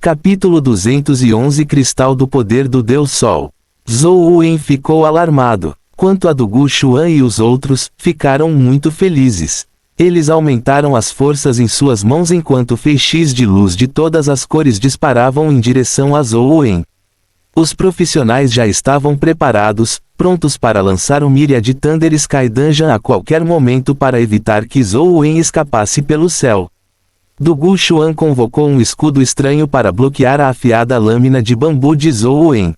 Capítulo 211 Cristal do Poder do Deus Sol. Zhou Wen ficou alarmado. Quanto a Du Guxuan e os outros, ficaram muito felizes. Eles aumentaram as forças em suas mãos enquanto feixes de luz de todas as cores disparavam em direção a Zhou Wen. Os profissionais já estavam preparados, prontos para lançar o Myriad Thunder Sky Dungeon a qualquer momento para evitar que Zhou Wen escapasse pelo céu. Du Guxuan convocou um escudo estranho para bloquear a afiada lâmina de bambu de Zhou Wen.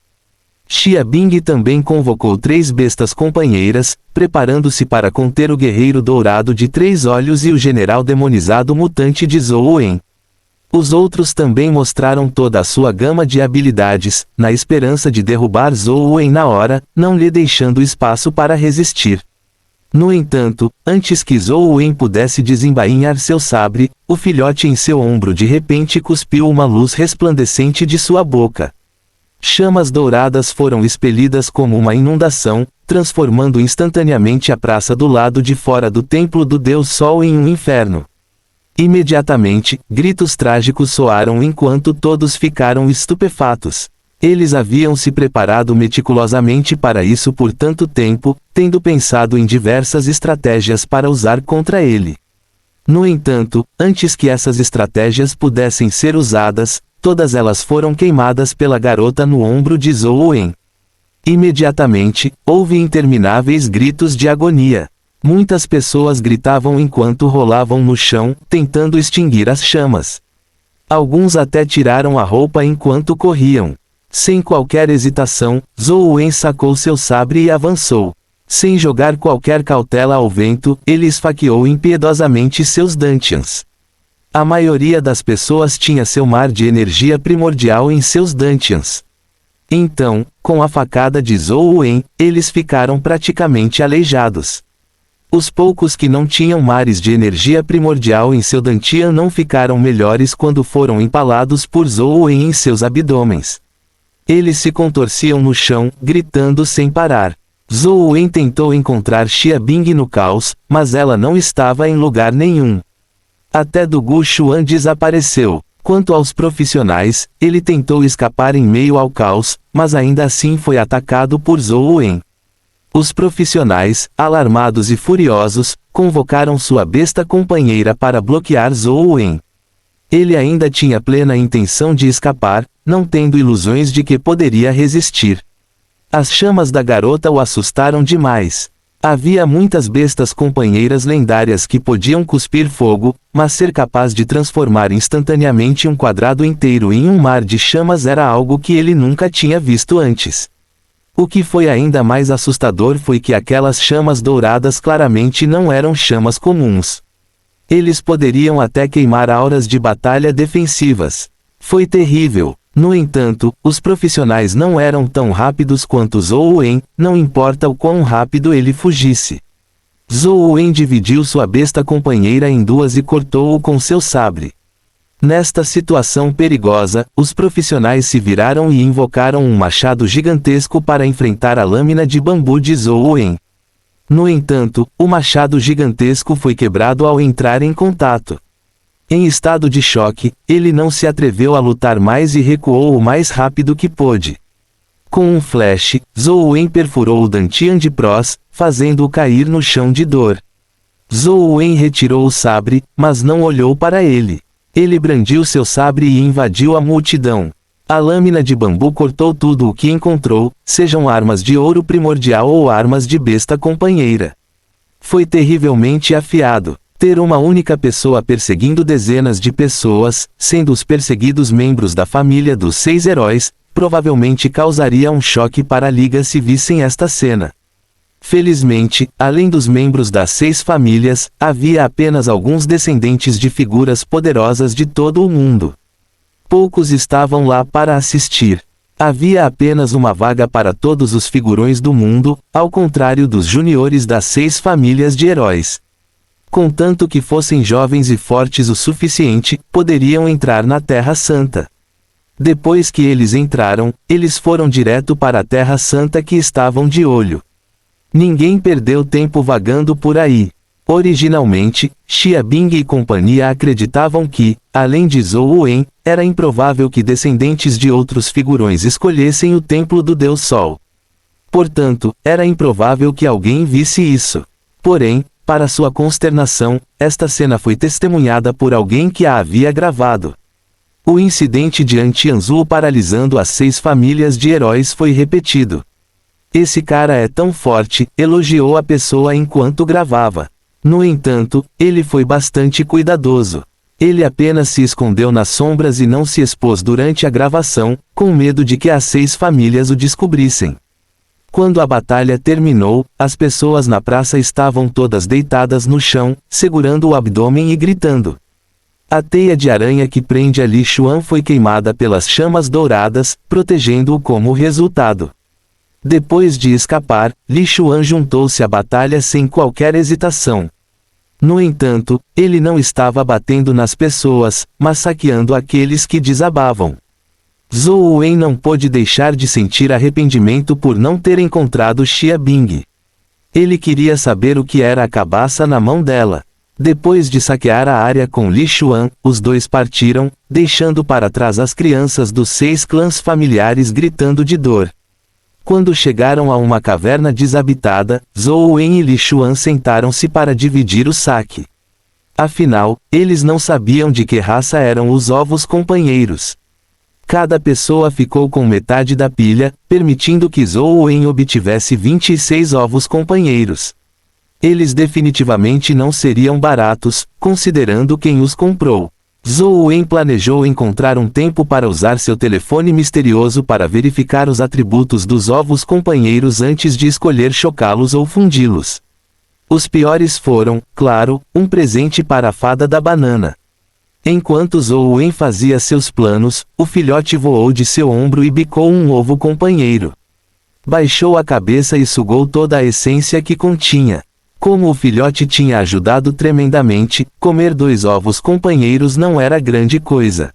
Xia Bing também convocou 3 bestas companheiras, preparando-se para conter o guerreiro dourado de 3 olhos e o general demonizado mutante de Zhou Wen. Os outros também mostraram toda a sua gama de habilidades, na esperança de derrubar Zhou Wen na hora, não lhe deixando espaço para resistir. No entanto, antes que Zhou Wen pudesse desembainhar seu sabre, o filhote em seu ombro de repente cuspiu uma luz resplandecente de sua boca. Chamas douradas foram expelidas como uma inundação, transformando instantaneamente a praça do lado de fora do templo do Deus Sol em um inferno. Imediatamente, gritos trágicos soaram enquanto todos ficaram estupefatos. Eles haviam se preparado meticulosamente para isso por tanto tempo, tendo pensado em diversas estratégias para usar contra ele. No entanto, antes que essas estratégias pudessem ser usadas, todas elas foram queimadas pela garota no ombro de Zhou Wen. Imediatamente, houve intermináveis gritos de agonia. Muitas pessoas gritavam enquanto rolavam no chão, tentando extinguir as chamas. Alguns até tiraram a roupa enquanto corriam. Sem qualquer hesitação, Zhou Wen sacou seu sabre e avançou. Sem jogar qualquer cautela ao vento, ele esfaqueou impiedosamente seus dantians. A maioria das pessoas tinha seu mar de energia primordial em seus dantians. Então, com a facada de Zhou Wen, eles ficaram praticamente aleijados. Os poucos que não tinham mares de energia primordial em seu dantian não ficaram melhores quando foram empalados por Zhou Wen em seus abdômenes. Eles se contorciam no chão, gritando sem parar. Zhou Wen tentou encontrar Xia Bing no caos, mas ela não estava em lugar nenhum. Até Du Guxuan desapareceu. Quanto aos profissionais, ele tentou escapar em meio ao caos, mas ainda assim foi atacado por Zhou Wen. Os profissionais, alarmados e furiosos, convocaram sua besta companheira para bloquear Zhou Wen. Ele ainda tinha plena intenção de escapar, não tendo ilusões de que poderia resistir. As chamas da garota o assustaram demais. Havia muitas bestas companheiras lendárias que podiam cuspir fogo, mas ser capaz de transformar instantaneamente um quadrado inteiro em um mar de chamas era algo que ele nunca tinha visto antes. O que foi ainda mais assustador foi que aquelas chamas douradas claramente não eram chamas comuns. Eles poderiam até queimar auras de batalha defensivas. Foi terrível. No entanto, os profissionais não eram tão rápidos quanto Zhou Wen, não importa o quão rápido ele fugisse. Zhou Wen dividiu sua besta companheira em 2 e cortou-o com seu sabre. Nesta situação perigosa, os profissionais se viraram e invocaram um machado gigantesco para enfrentar a lâmina de bambu de Zhou Wen. No entanto, o machado gigantesco foi quebrado ao entrar em contato. Em estado de choque, ele não se atreveu a lutar mais e recuou o mais rápido que pôde. Com um flash, Zhou Wen perfurou o dantian de Pros, fazendo-o cair no chão de dor. Zhou Wen retirou o sabre, mas não olhou para ele. Ele brandiu seu sabre e invadiu a multidão. A lâmina de bambu cortou tudo o que encontrou, sejam armas de ouro primordial ou armas de besta companheira. Foi terrivelmente afiado. Ter uma única pessoa perseguindo dezenas de pessoas, sendo os perseguidos membros da família dos 6 heróis, provavelmente causaria um choque para a liga se vissem esta cena. Felizmente, além dos membros das 6 famílias, havia apenas alguns descendentes de figuras poderosas de todo o mundo. Poucos estavam lá para assistir. Havia apenas uma vaga para todos os figurões do mundo, ao contrário dos juniores das 6 famílias de heróis. Contanto que fossem jovens e fortes o suficiente, poderiam entrar na Terra Santa. Depois que eles entraram, eles foram direto para a Terra Santa que estavam de olho. Ninguém perdeu tempo vagando por aí. Originalmente, Xia Bing e companhia acreditavam que, além de Zhou Wen, era improvável que descendentes de outros figurões escolhessem o templo do Deus Sol. Portanto, era improvável que alguém visse isso. Porém, para sua consternação, esta cena foi testemunhada por alguém que a havia gravado. O incidente de Antianzu paralisando as 6 famílias de heróis foi repetido. Esse cara é tão forte, elogiou a pessoa enquanto gravava. No entanto, ele foi bastante cuidadoso. Ele apenas se escondeu nas sombras e não se expôs durante a gravação, com medo de que as 6 famílias o descobrissem. Quando a batalha terminou, as pessoas na praça estavam todas deitadas no chão, segurando o abdômen e gritando. A teia de aranha que prende a Li Xuan foi queimada pelas chamas douradas, protegendo-o como resultado. Depois de escapar, Li Xuan juntou-se à batalha sem qualquer hesitação. No entanto, ele não estava batendo nas pessoas, mas saqueando aqueles que desabavam. Zhou Wen não pôde deixar de sentir arrependimento por não ter encontrado Xia Bing. Ele queria saber o que era a cabaça na mão dela. Depois de saquear a área com Li Xuan, os dois partiram, deixando para trás as crianças dos 6 clãs familiares gritando de dor. Quando chegaram a uma caverna desabitada, Zhou Wen e Li Xuan sentaram-se para dividir o saque. Afinal, eles não sabiam de que raça eram os ovos companheiros. Cada pessoa ficou com metade da pilha, permitindo que Zhou Wen obtivesse 26 ovos companheiros. Eles definitivamente não seriam baratos, considerando quem os comprou. Zhou Wen planejou encontrar um tempo para usar seu telefone misterioso para verificar os atributos dos ovos companheiros antes de escolher chocá-los ou fundi-los. Os piores foram, claro, um presente para a fada da banana. Enquanto Zhou Wen fazia seus planos, o filhote voou de seu ombro e bicou um ovo companheiro. Baixou a cabeça e sugou toda a essência que continha. Como o filhote tinha ajudado tremendamente, comer 2 ovos companheiros não era grande coisa.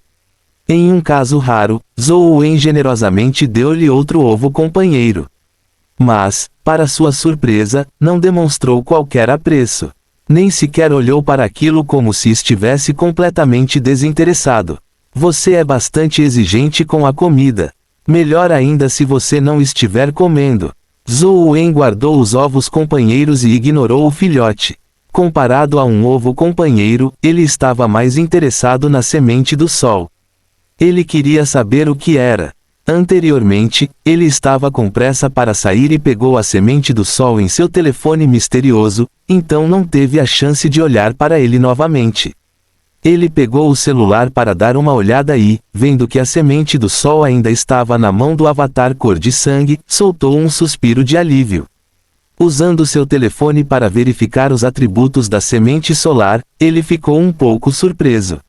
Em um caso raro, Zhou Wen generosamente deu-lhe outro ovo companheiro. Mas, para sua surpresa, não demonstrou qualquer apreço. Nem sequer olhou para aquilo como se estivesse completamente desinteressado. Você é bastante exigente com a comida. Melhor ainda se você não estiver comendo. Zhou Wen guardou os ovos companheiros e ignorou o filhote. Comparado a um ovo companheiro, ele estava mais interessado na semente do sol. Ele queria saber o que era. Anteriormente, ele estava com pressa para sair e pegou a semente do sol em seu telefone misterioso, então não teve a chance de olhar para ele novamente. Ele pegou o celular para dar uma olhada e, vendo que a semente do sol ainda estava na mão do avatar cor de sangue, soltou um suspiro de alívio. Usando seu telefone para verificar os atributos da semente solar, ele ficou um pouco surpreso.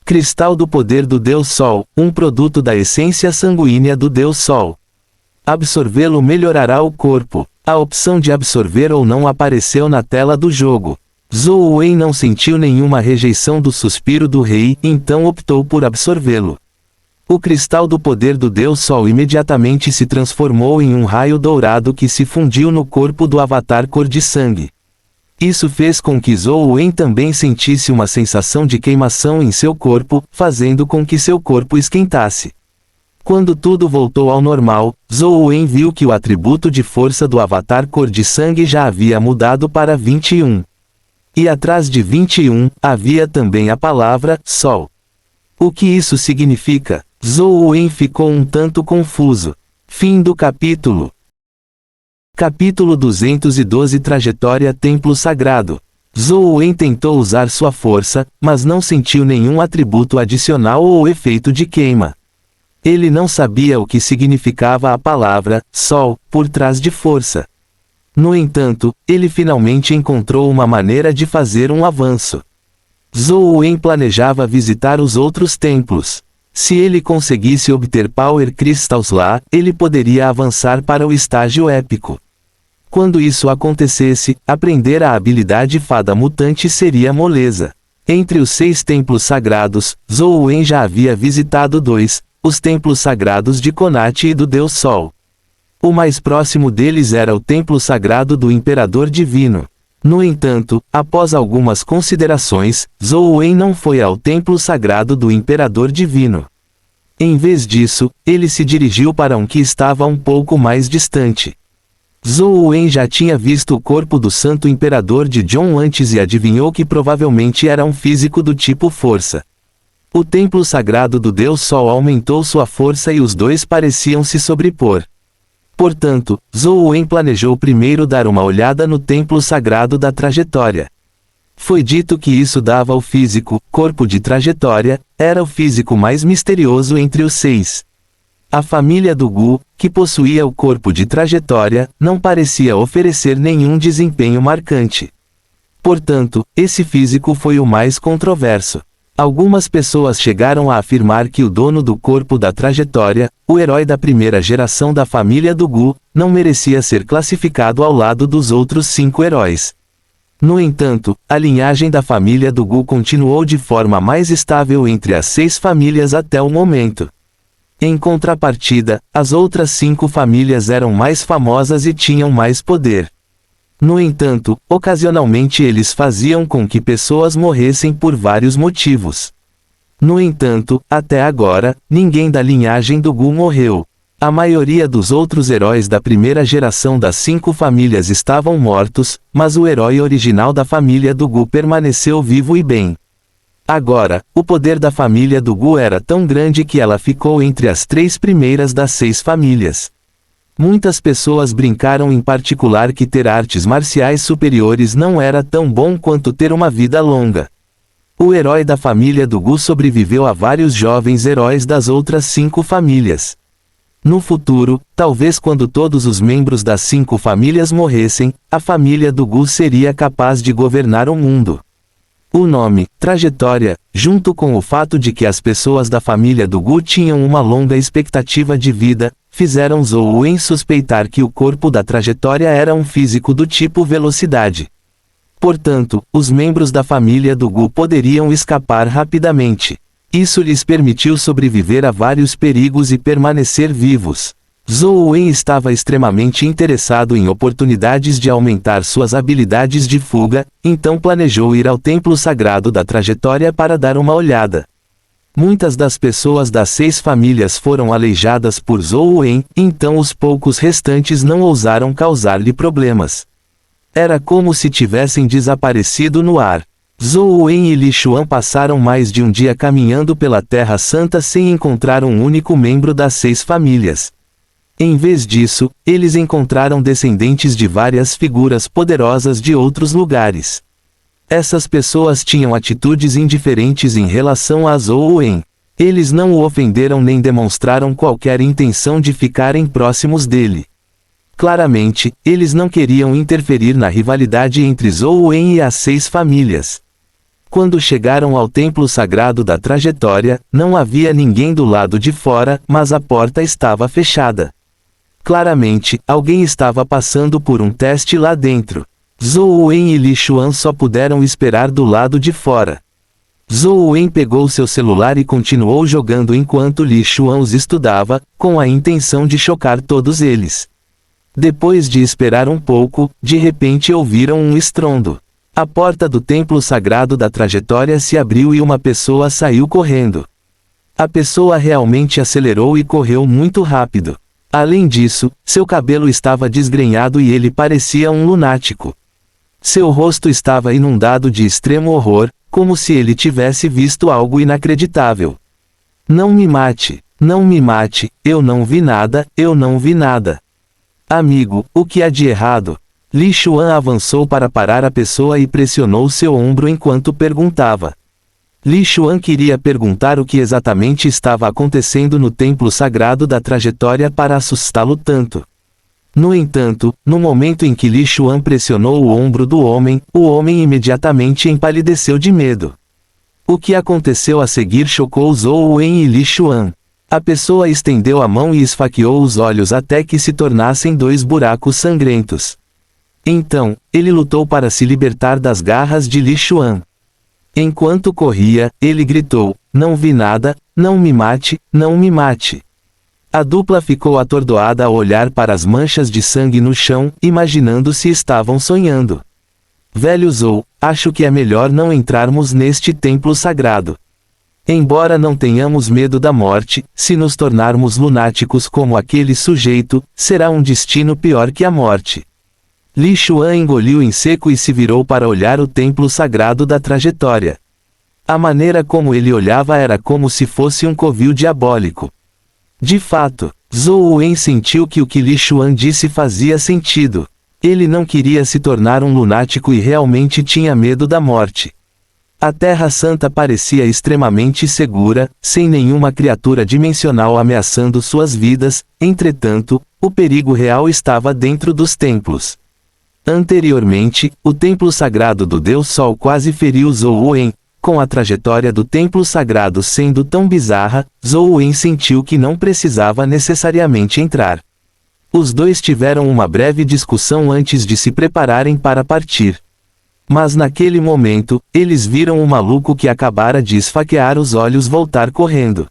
Cristal do poder do Deus Sol, um produto da essência sanguínea do Deus Sol. Absorvê-lo melhorará o corpo. A opção de absorver ou não apareceu na tela do jogo. Zhou Wen não sentiu nenhuma rejeição do suspiro do rei, então optou por absorvê-lo. O cristal do poder do Deus Sol imediatamente se transformou em um raio dourado que se fundiu no corpo do avatar cor de sangue. Isso fez com que Zhou Wen também sentisse uma sensação de queimação em seu corpo, fazendo com que seu corpo esquentasse. Quando tudo voltou ao normal, Zhou Wen viu que o atributo de força do avatar cor de sangue já havia mudado para 21. E atrás de 21, havia também a palavra Sol. O que isso significa? Zhou Wen ficou um tanto confuso. Fim do capítulo. Capítulo 212 Trajetória Templo Sagrado. Zhou Wen tentou usar sua força, mas não sentiu nenhum atributo adicional ou efeito de queima. Ele não sabia o que significava a palavra Sol por trás de força. No entanto, ele finalmente encontrou uma maneira de fazer um avanço. Zhou Wen planejava visitar os outros templos. Se ele conseguisse obter Power Crystals lá, ele poderia avançar para o estágio épico. Quando isso acontecesse, aprender a habilidade Fada Mutante seria moleza. Entre os 6 templos sagrados, Zhou Wen já havia visitado 2, os templos sagrados de Konati e do Deus Sol. O mais próximo deles era o templo sagrado do Imperador Divino. No entanto, após algumas considerações, Zhou Wen não foi ao templo sagrado do Imperador Divino. Em vez disso, ele se dirigiu para um que estava um pouco mais distante. Zhou Wen já tinha visto o corpo do Santo Imperador de Zhong antes e adivinhou que provavelmente era um físico do tipo força. O templo sagrado do Deus Sol aumentou sua força e os dois pareciam se sobrepor. Portanto, Zhou Wen planejou primeiro dar uma olhada no templo sagrado da trajetória. Foi dito que isso dava ao físico, corpo de trajetória, era o físico mais misterioso entre os 6. A família do Gu, que possuía o corpo de trajetória, não parecia oferecer nenhum desempenho marcante. Portanto, esse físico foi o mais controverso. Algumas pessoas chegaram a afirmar que o dono do corpo da trajetória, o herói da primeira geração da família do Gu, não merecia ser classificado ao lado dos outros 5 heróis. No entanto, a linhagem da família do Gu continuou de forma mais estável entre as 6 famílias até o momento. Em contrapartida, as outras 5 famílias eram mais famosas e tinham mais poder. No entanto, ocasionalmente eles faziam com que pessoas morressem por vários motivos. No entanto, até agora, ninguém da linhagem do Gu morreu. A maioria dos outros heróis da primeira geração das 5 famílias estavam mortos, mas o herói original da família do Gu permaneceu vivo e bem. Agora, o poder da família do Gu era tão grande que ela ficou entre as 3 primeiras das 6 famílias. Muitas pessoas brincaram em particular que ter artes marciais superiores não era tão bom quanto ter uma vida longa. O herói da família do Gu sobreviveu a vários jovens heróis das outras 5 famílias. No futuro, talvez quando todos os membros das 5 famílias morressem, a família do Gu seria capaz de governar o mundo. O nome, trajetória, junto com o fato de que as pessoas da família do Gu tinham uma longa expectativa de vida, fizeram Zhou Wen suspeitar que o corpo da trajetória era um físico do tipo velocidade. Portanto, os membros da família do Gu poderiam escapar rapidamente. Isso lhes permitiu sobreviver a vários perigos e permanecer vivos. Zhou Wen estava extremamente interessado em oportunidades de aumentar suas habilidades de fuga, então planejou ir ao templo sagrado da trajetória para dar uma olhada. Muitas das pessoas das 6 famílias foram aleijadas por Zhou Wen, então os poucos restantes não ousaram causar-lhe problemas. Era como se tivessem desaparecido no ar. Zhou Wen e Li Xuan passaram mais de um dia caminhando pela Terra Santa sem encontrar um único membro das 6 famílias. Em vez disso, eles encontraram descendentes de várias figuras poderosas de outros lugares. Essas pessoas tinham atitudes indiferentes em relação a Zhou Wen. Eles não o ofenderam nem demonstraram qualquer intenção de ficarem próximos dele. Claramente, eles não queriam interferir na rivalidade entre Zhou Wen e as 6 famílias. Quando chegaram ao templo sagrado da trajetória, não havia ninguém do lado de fora, mas a porta estava fechada. Claramente, alguém estava passando por um teste lá dentro. Zhou Wen e Li Xuan só puderam esperar do lado de fora. Zhou Wen pegou seu celular e continuou jogando enquanto Li Xuan os estudava, com a intenção de chocar todos eles. Depois de esperar um pouco, de repente ouviram um estrondo. A porta do templo sagrado da trajetória se abriu e uma pessoa saiu correndo. A pessoa realmente acelerou e correu muito rápido. Além disso, seu cabelo estava desgrenhado e ele parecia um lunático. Seu rosto estava inundado de extremo horror, como se ele tivesse visto algo inacreditável. Não me mate, não me mate, eu não vi nada, eu não vi nada. Amigo, o que há de errado? Li Xuan avançou para parar a pessoa e pressionou seu ombro enquanto perguntava. Li Xuan queria perguntar o que exatamente estava acontecendo no templo sagrado da trajetória para assustá-lo tanto. No entanto, no momento em que Li Xuan pressionou o ombro do homem, o homem imediatamente empalideceu de medo. O que aconteceu a seguir chocou Zhou Wen e Li Xuan. A pessoa estendeu a mão e esfaqueou os olhos até que se tornassem 2 buracos sangrentos. Então, ele lutou para se libertar das garras de Li Xuan. Enquanto corria, ele gritou: "Não vi nada, não me mate, não me mate." A dupla ficou atordoada ao olhar para as manchas de sangue no chão, imaginando se estavam sonhando. Velho Zou, acho que é melhor não entrarmos neste templo sagrado. Embora não tenhamos medo da morte, se nos tornarmos lunáticos como aquele sujeito, será um destino pior que a morte. Li Xuan engoliu em seco e se virou para olhar o templo sagrado da trajetória. A maneira como ele olhava era como se fosse um covil diabólico. De fato, Zhou Wen sentiu que o que Li Xuan disse fazia sentido. Ele não queria se tornar um lunático e realmente tinha medo da morte. A Terra Santa parecia extremamente segura, sem nenhuma criatura dimensional ameaçando suas vidas, entretanto, o perigo real estava dentro dos templos. Anteriormente, o templo sagrado do Deus Sol quase feriu Zhou Wen. Com a trajetória do templo sagrado sendo tão bizarra, Zhou Wen sentiu que não precisava necessariamente entrar. Os dois tiveram uma breve discussão antes de se prepararem para partir. Mas naquele momento, eles viram o maluco que acabara de esfaquear os olhos voltar correndo.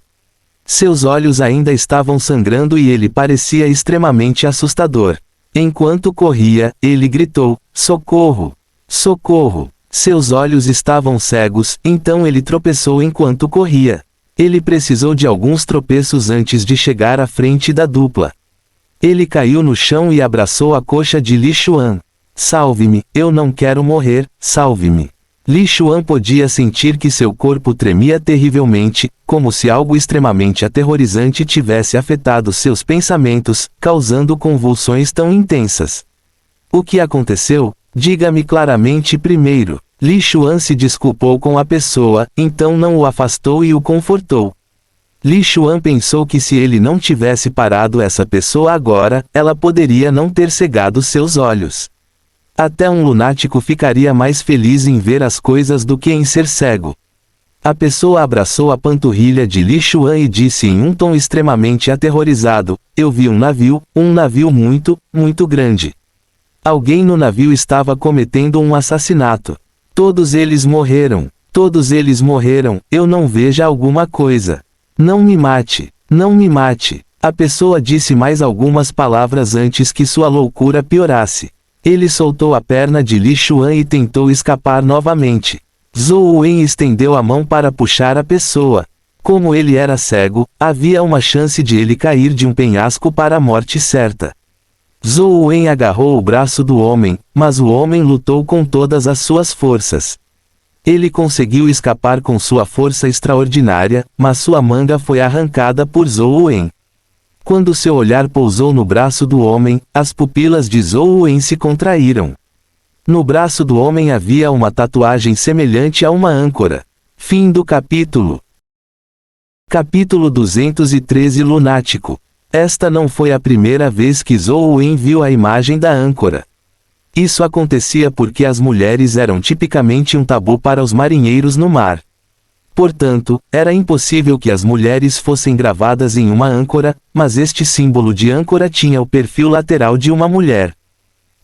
Seus olhos ainda estavam sangrando e ele parecia extremamente assustador. Enquanto corria, ele gritou: "Socorro! Socorro!" Seus olhos estavam cegos, então ele tropeçou enquanto corria. Ele precisou de alguns tropeços antes de chegar à frente da dupla. Ele caiu no chão e abraçou a coxa de Li Xuan. "Salve-me, eu não quero morrer, salve-me." Li Xuan podia sentir que seu corpo tremia terrivelmente, como se algo extremamente aterrorizante tivesse afetado seus pensamentos, causando convulsões tão intensas. "O que aconteceu? Diga-me claramente primeiro." Li Xuan se desculpou com a pessoa, então não o afastou e o confortou. Li Xuan pensou que se ele não tivesse parado essa pessoa agora, ela poderia não ter cegado seus olhos. Até um lunático ficaria mais feliz em ver as coisas do que em ser cego. A pessoa abraçou a panturrilha de Li Xuan e disse em um tom extremamente aterrorizado: "Eu vi um navio muito, muito grande. Alguém no navio estava cometendo um assassinato. Todos eles morreram. Todos eles morreram, eu não vejo alguma coisa. Não me mate, não me mate." A pessoa disse mais algumas palavras antes que sua loucura piorasse. Ele soltou a perna de Li Xuan e tentou escapar novamente. Zhou Wen estendeu a mão para puxar a pessoa. Como ele era cego, havia uma chance de ele cair de um penhasco para a morte certa. Zhou Wen agarrou o braço do homem, mas o homem lutou com todas as suas forças. Ele conseguiu escapar com sua força extraordinária, mas sua manga foi arrancada por Zhou Wen. Quando seu olhar pousou no braço do homem, as pupilas de Zhou Wen se contraíram. No braço do homem havia uma tatuagem semelhante a uma âncora. Fim do capítulo. Capítulo 213 Lunático. Esta não foi a primeira vez que Zhou Wen viu a imagem da âncora. Isso acontecia porque as mulheres eram tipicamente um tabu para os marinheiros no mar. Portanto, era impossível que as mulheres fossem gravadas em uma âncora, mas este símbolo de âncora tinha o perfil lateral de uma mulher.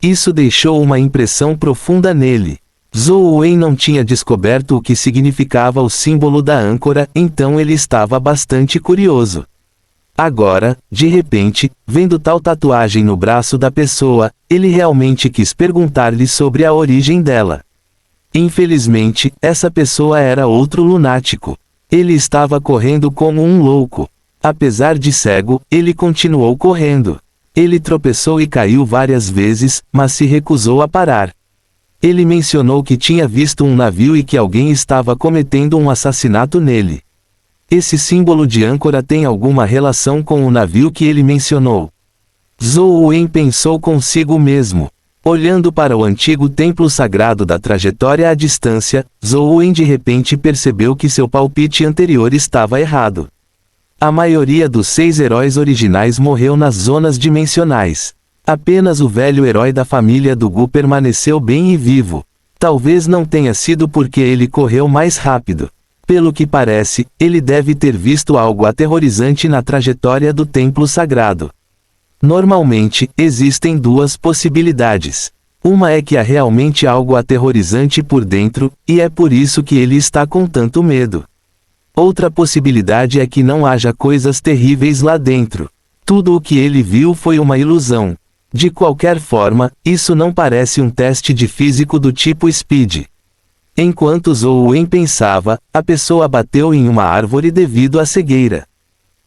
Isso deixou uma impressão profunda nele. Zhou Wen não tinha descoberto o que significava o símbolo da âncora, então ele estava bastante curioso. Agora, de repente, vendo tal tatuagem no braço da pessoa, ele realmente quis perguntar-lhe sobre a origem dela. Infelizmente, essa pessoa era outro lunático. Ele estava correndo como um louco. Apesar de cego, ele continuou correndo. Ele tropeçou e caiu várias vezes, mas se recusou a parar. Ele mencionou que tinha visto um navio e que alguém estava cometendo um assassinato nele. Esse símbolo de âncora tem alguma relação com o navio que ele mencionou? Zhou Wen pensou consigo mesmo. Olhando para o antigo templo sagrado da trajetória à distância, Zhou Wen de repente percebeu que seu palpite anterior estava errado. A maioria dos 6 heróis originais morreu nas zonas dimensionais. Apenas o velho herói da família do Gu permaneceu bem e vivo. Talvez não tenha sido porque ele correu mais rápido. Pelo que parece, ele deve ter visto algo aterrorizante na trajetória do templo sagrado. Normalmente, existem 2 possibilidades. Uma é que há realmente algo aterrorizante por dentro, e é por isso que ele está com tanto medo. Outra possibilidade é que não haja coisas terríveis lá dentro. Tudo o que ele viu foi uma ilusão. De qualquer forma, isso não parece um teste de físico do tipo Speed. Enquanto Zhou Wen pensava, a pessoa bateu em uma árvore devido à cegueira.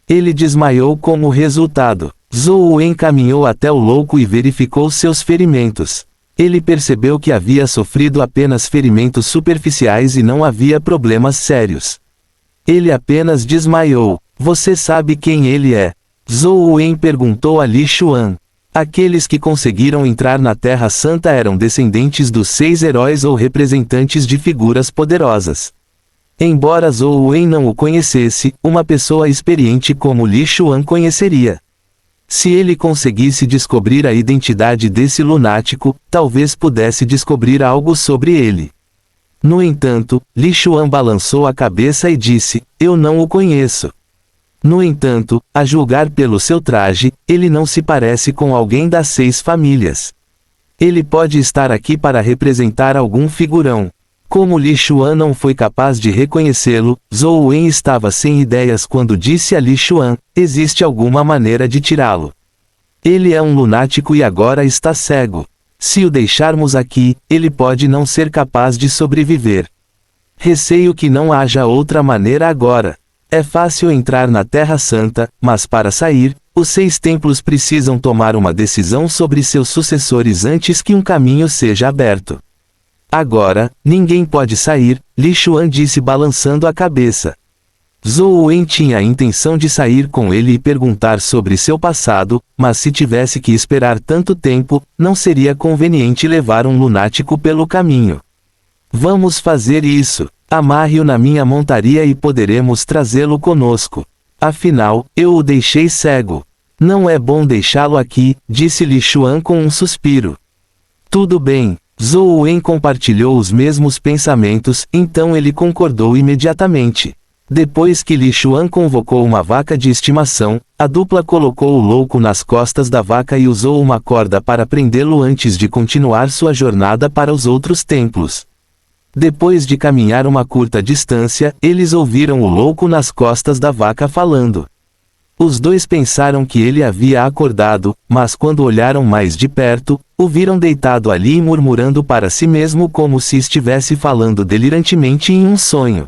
Ele desmaiou como resultado. Zhou Wen caminhou até o louco e verificou seus ferimentos. Ele percebeu que havia sofrido apenas ferimentos superficiais e não havia problemas sérios. Ele apenas desmaiou. Você sabe quem ele é? Zhou Wen perguntou a Li Xuan. Aqueles que conseguiram entrar na Terra Santa eram descendentes dos 6 heróis ou representantes de figuras poderosas. Embora Zhou Wen não o conhecesse, uma pessoa experiente como Li Xuan conheceria. Se ele conseguisse descobrir a identidade desse lunático, talvez pudesse descobrir algo sobre ele. No entanto, Li Xuan balançou a cabeça e disse, eu não o conheço. No entanto, a julgar pelo seu traje, ele não se parece com alguém das 6 famílias. Ele pode estar aqui para representar algum figurão. Como Li Xuan não foi capaz de reconhecê-lo, Zhou Wen estava sem ideias quando disse a Li Xuan, existe alguma maneira de tirá-lo. Ele é um lunático e agora está cego. Se o deixarmos aqui, ele pode não ser capaz de sobreviver. Receio que não haja outra maneira agora. É fácil entrar na Terra Santa, mas para sair, os 6 templos precisam tomar uma decisão sobre seus sucessores antes que um caminho seja aberto. Agora, ninguém pode sair, Li Xuan disse balançando a cabeça. Zhou Wen tinha a intenção de sair com ele e perguntar sobre seu passado, mas se tivesse que esperar tanto tempo, não seria conveniente levar um lunático pelo caminho. Vamos fazer isso. Amarre-o na minha montaria e poderemos trazê-lo conosco. Afinal, eu o deixei cego. Não é bom deixá-lo aqui, disse Li Xuan com um suspiro. Tudo bem. Zhou Wen compartilhou os mesmos pensamentos, então ele concordou imediatamente. Depois que Li Xuan convocou uma vaca de estimação, a dupla colocou o louco nas costas da vaca e usou uma corda para prendê-lo antes de continuar sua jornada para os outros templos. Depois de caminhar uma curta distância, eles ouviram o louco nas costas da vaca falando. Os dois pensaram que ele havia acordado, mas quando olharam mais de perto, o viram deitado ali e murmurando para si mesmo como se estivesse falando delirantemente em um sonho.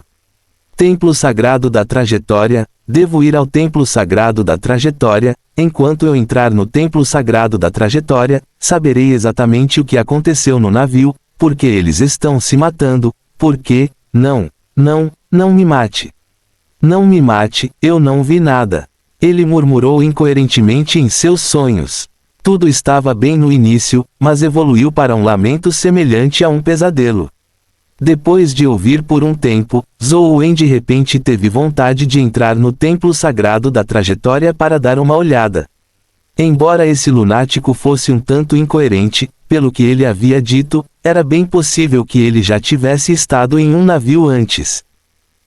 Templo Sagrado da Trajetória, devo ir ao Templo Sagrado da Trajetória, enquanto eu entrar no Templo Sagrado da Trajetória, saberei exatamente o que aconteceu no navio, porque eles estão se matando, porque, não me mate. Não me mate, eu não vi nada. Ele murmurou incoerentemente em seus sonhos. Tudo estava bem no início, mas evoluiu para um lamento semelhante a um pesadelo. Depois de ouvir por um tempo, Zhou Wen de repente teve vontade de entrar no Templo Sagrado da Trajetória para dar uma olhada. Embora esse lunático fosse um tanto incoerente, pelo que ele havia dito, era bem possível que ele já tivesse estado em um navio antes.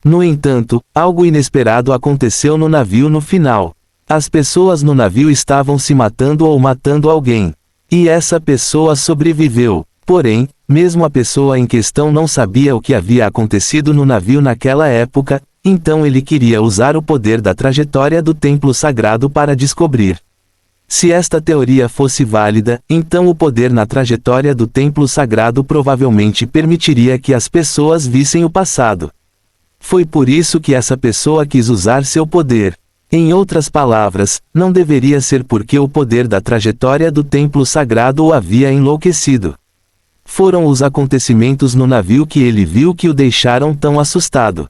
No entanto, algo inesperado aconteceu no navio no final. As pessoas no navio estavam se matando ou matando alguém. E essa pessoa sobreviveu. Porém, mesmo a pessoa em questão não sabia o que havia acontecido no navio naquela época, então ele queria usar o poder da trajetória do Templo Sagrado para descobrir. Se esta teoria fosse válida, então o poder na trajetória do Templo Sagrado provavelmente permitiria que as pessoas vissem o passado. Foi por isso que essa pessoa quis usar seu poder. Em outras palavras, não deveria ser porque o poder da trajetória do Templo Sagrado o havia enlouquecido. Foram os acontecimentos no navio que ele viu que o deixaram tão assustado.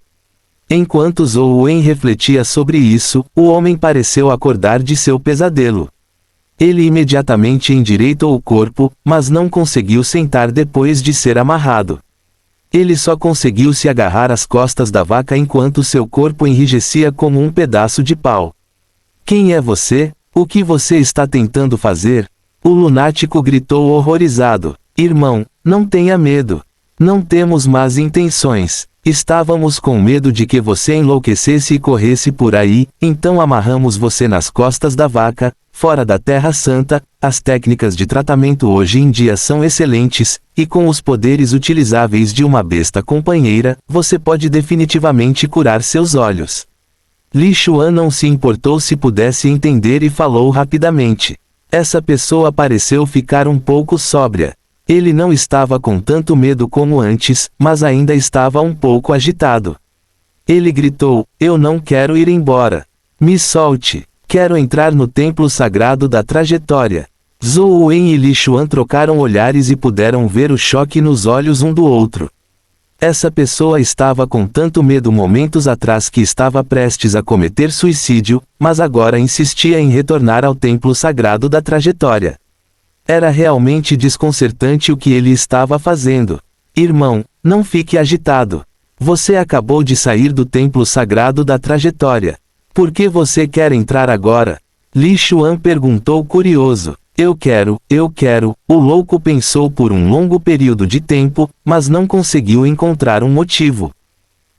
Enquanto Zhou Wen refletia sobre isso, o homem pareceu acordar de seu pesadelo. Ele imediatamente endireitou o corpo, mas não conseguiu sentar depois de ser amarrado. Ele só conseguiu se agarrar às costas da vaca enquanto seu corpo enrijecia como um pedaço de pau. Quem é você? O que você está tentando fazer? O lunático gritou horrorizado. Irmão, não tenha medo. Não temos más intenções. Estávamos com medo de que você enlouquecesse e corresse por aí, então amarramos você nas costas da vaca, fora da Terra Santa. As técnicas de tratamento hoje em dia são excelentes, e com os poderes utilizáveis de uma besta companheira, você pode definitivamente curar seus olhos. Li Xuan não se importou se pudesse entender e falou rapidamente. Essa pessoa pareceu ficar um pouco sóbria. Ele não estava com tanto medo como antes, mas ainda estava um pouco agitado. Ele gritou: "Eu não quero ir embora. Me solte. Quero entrar no templo sagrado da trajetória." Zhou Wen e Li Xuan trocaram olhares e puderam ver o choque nos olhos um do outro. Essa pessoa estava com tanto medo momentos atrás que estava prestes a cometer suicídio, mas agora insistia em retornar ao templo sagrado da trajetória. Era realmente desconcertante o que ele estava fazendo. "Irmão, não fique agitado. Você acabou de sair do templo sagrado da trajetória. Por que você quer entrar agora?" Li Xuan perguntou curioso. Eu quero, o louco pensou por um longo período de tempo, mas não conseguiu encontrar um motivo.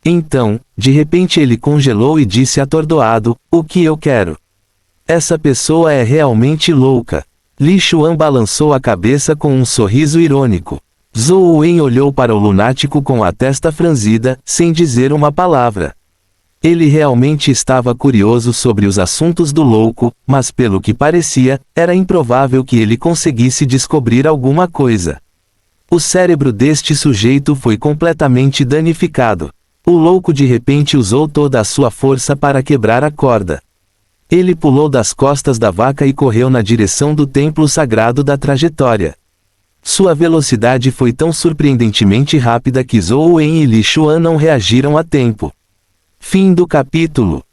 Então, de repente ele congelou e disse atordoado: "O que eu quero?" Essa pessoa é realmente louca. Li Xuan balançou a cabeça com um sorriso irônico. Zhou Wen olhou para o lunático com a testa franzida, sem dizer uma palavra. Ele realmente estava curioso sobre os assuntos do louco, mas pelo que parecia, era improvável que ele conseguisse descobrir alguma coisa. O cérebro deste sujeito foi completamente danificado. O louco de repente usou toda a sua força para quebrar a corda. Ele pulou das costas da vaca e correu na direção do templo sagrado da trajetória. Sua velocidade foi tão surpreendentemente rápida que Zhou Wen e Li Xuan não reagiram a tempo. Fim do capítulo.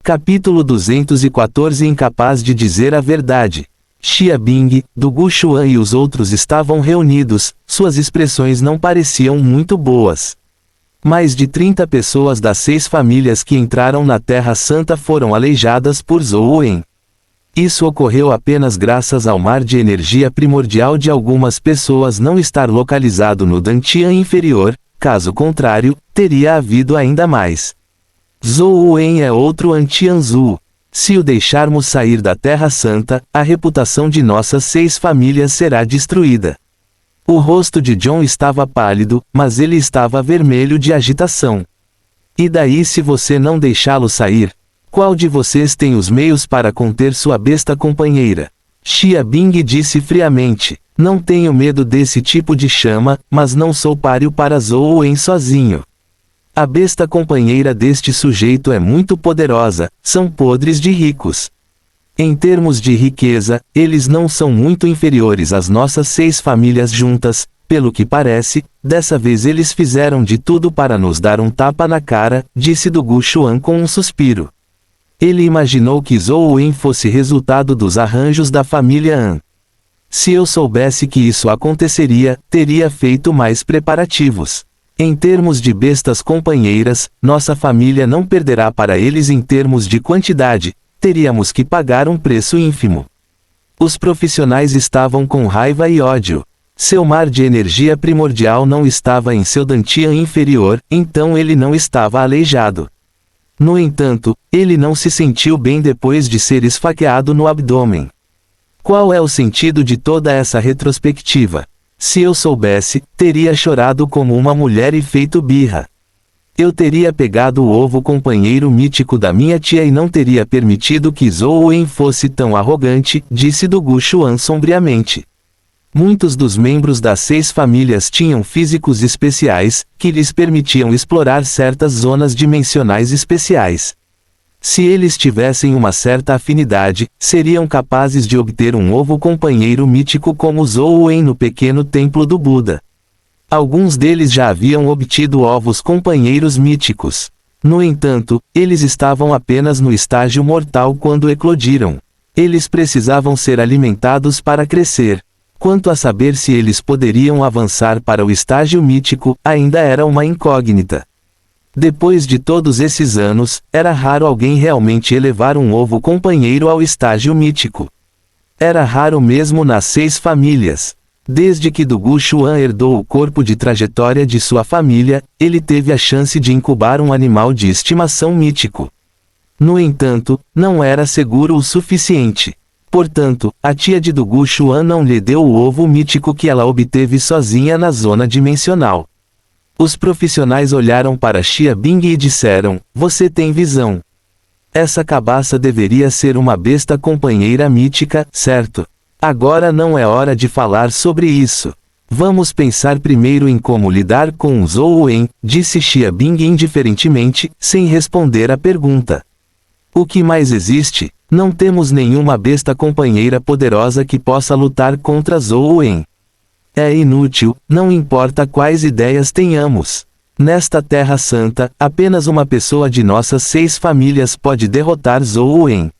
Capítulo 214. Incapaz de dizer a verdade. Xia Bing, Du Gu Xuan e os outros estavam reunidos, suas expressões não pareciam muito boas. Mais de 30 pessoas das 6 famílias que entraram na Terra Santa foram aleijadas por Zhou Wen. Isso ocorreu apenas graças ao mar de energia primordial de algumas pessoas não estar localizado no Dantian inferior. Caso contrário, teria havido ainda mais. Zhou Wen é outro Antianzu. Se o deixarmos sair da Terra Santa, a reputação de nossas 6 famílias será destruída. O rosto de John estava pálido, mas ele estava vermelho de agitação. E daí se você não deixá-lo sair? Qual de vocês tem os meios para conter sua besta companheira? Xia Bing disse friamente. Não tenho medo desse tipo de chama, mas não sou páreo para Zhou Wen sozinho. A besta companheira deste sujeito é muito poderosa, são podres de ricos. Em termos de riqueza, eles não são muito inferiores às nossas 6 famílias juntas, pelo que parece, dessa vez eles fizeram de tudo para nos dar um tapa na cara, disse Du Gu Xuan com um suspiro. Ele imaginou que Zhou Wen fosse resultado dos arranjos da família An. Se eu soubesse que isso aconteceria, teria feito mais preparativos. Em termos de bestas companheiras, nossa família não perderá para eles em termos de quantidade, teríamos que pagar um preço ínfimo. Os profissionais estavam com raiva e ódio. Seu mar de energia primordial não estava em seu Dantian inferior, então ele não estava aleijado. No entanto, ele não se sentiu bem depois de ser esfaqueado no abdômen. Qual é o sentido de toda essa retrospectiva? Se eu soubesse, teria chorado como uma mulher e feito birra. Eu teria pegado o ovo companheiro mítico da minha tia e não teria permitido que Zhou Wen fosse tão arrogante, disse Du Gu Xuan sombriamente. Muitos dos membros das 6 famílias tinham físicos especiais, que lhes permitiam explorar certas zonas dimensionais especiais. Se eles tivessem uma certa afinidade, seriam capazes de obter um ovo companheiro mítico como Zhou Wen no pequeno templo do Buda. Alguns deles já haviam obtido ovos companheiros míticos. No entanto, eles estavam apenas no estágio mortal quando eclodiram. Eles precisavam ser alimentados para crescer. Quanto a saber se eles poderiam avançar para o estágio mítico, ainda era uma incógnita. Depois de todos esses anos, era raro alguém realmente elevar um ovo companheiro ao estágio mítico. Era raro mesmo nas 6 famílias. Desde que Du Gu Xuan herdou o corpo de trajetória de sua família, ele teve a chance de incubar um animal de estimação mítico. No entanto, não era seguro o suficiente. Portanto, a tia de Du Gu Xuan não lhe deu o ovo mítico que ela obteve sozinha na zona dimensional. Os profissionais olharam para Xia Bing e disseram: "Você tem visão." Essa cabaça deveria ser uma besta companheira mítica, certo? Agora não é hora de falar sobre isso. Vamos pensar primeiro em como lidar com Zhou Wen, disse Xia Bing indiferentemente, sem responder à pergunta. O que mais existe? Não temos nenhuma besta companheira poderosa que possa lutar contra Zhou Wen. É inútil, não importa quais ideias tenhamos. Nesta Terra Santa, apenas uma pessoa de nossas 6 famílias pode derrotar Zhou Wen.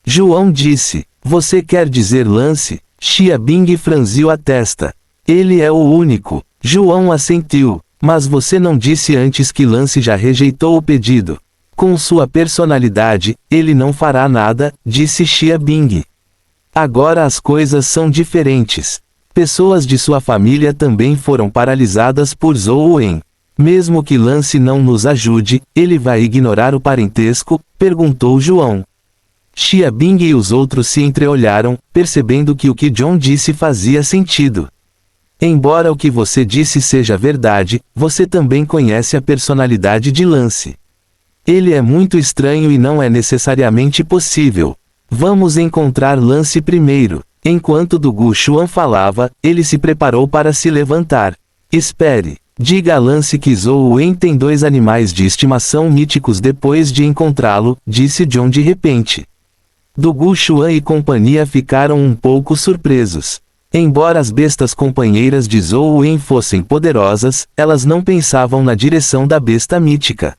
João disse. Você quer dizer Lance? Xia Bing franziu a testa. Ele é o único. João assentiu. Mas você não disse antes que Lance já rejeitou o pedido. Com sua personalidade, ele não fará nada, disse Xia Bing. Agora as coisas são diferentes. Pessoas de sua família também foram paralisadas por Zhou Wen. Mesmo que Lance não nos ajude, ele vai ignorar o parentesco? Perguntou João. Xia Bing e os outros se entreolharam, percebendo que o que John disse fazia sentido. Embora o que você disse seja verdade, você também conhece a personalidade de Lance. Ele é muito estranho e não é necessariamente possível. Vamos encontrar Lance primeiro. Enquanto Du Guxuan falava, ele se preparou para se levantar. Espere. Diga a Lance que Zhou Wen tem 2 animais de estimação míticos depois de encontrá-lo, disse John de repente. Du Guxuan e companhia ficaram um pouco surpresos. Embora as bestas companheiras de Zhou Wen fossem poderosas, elas não pensavam na direção da besta mítica.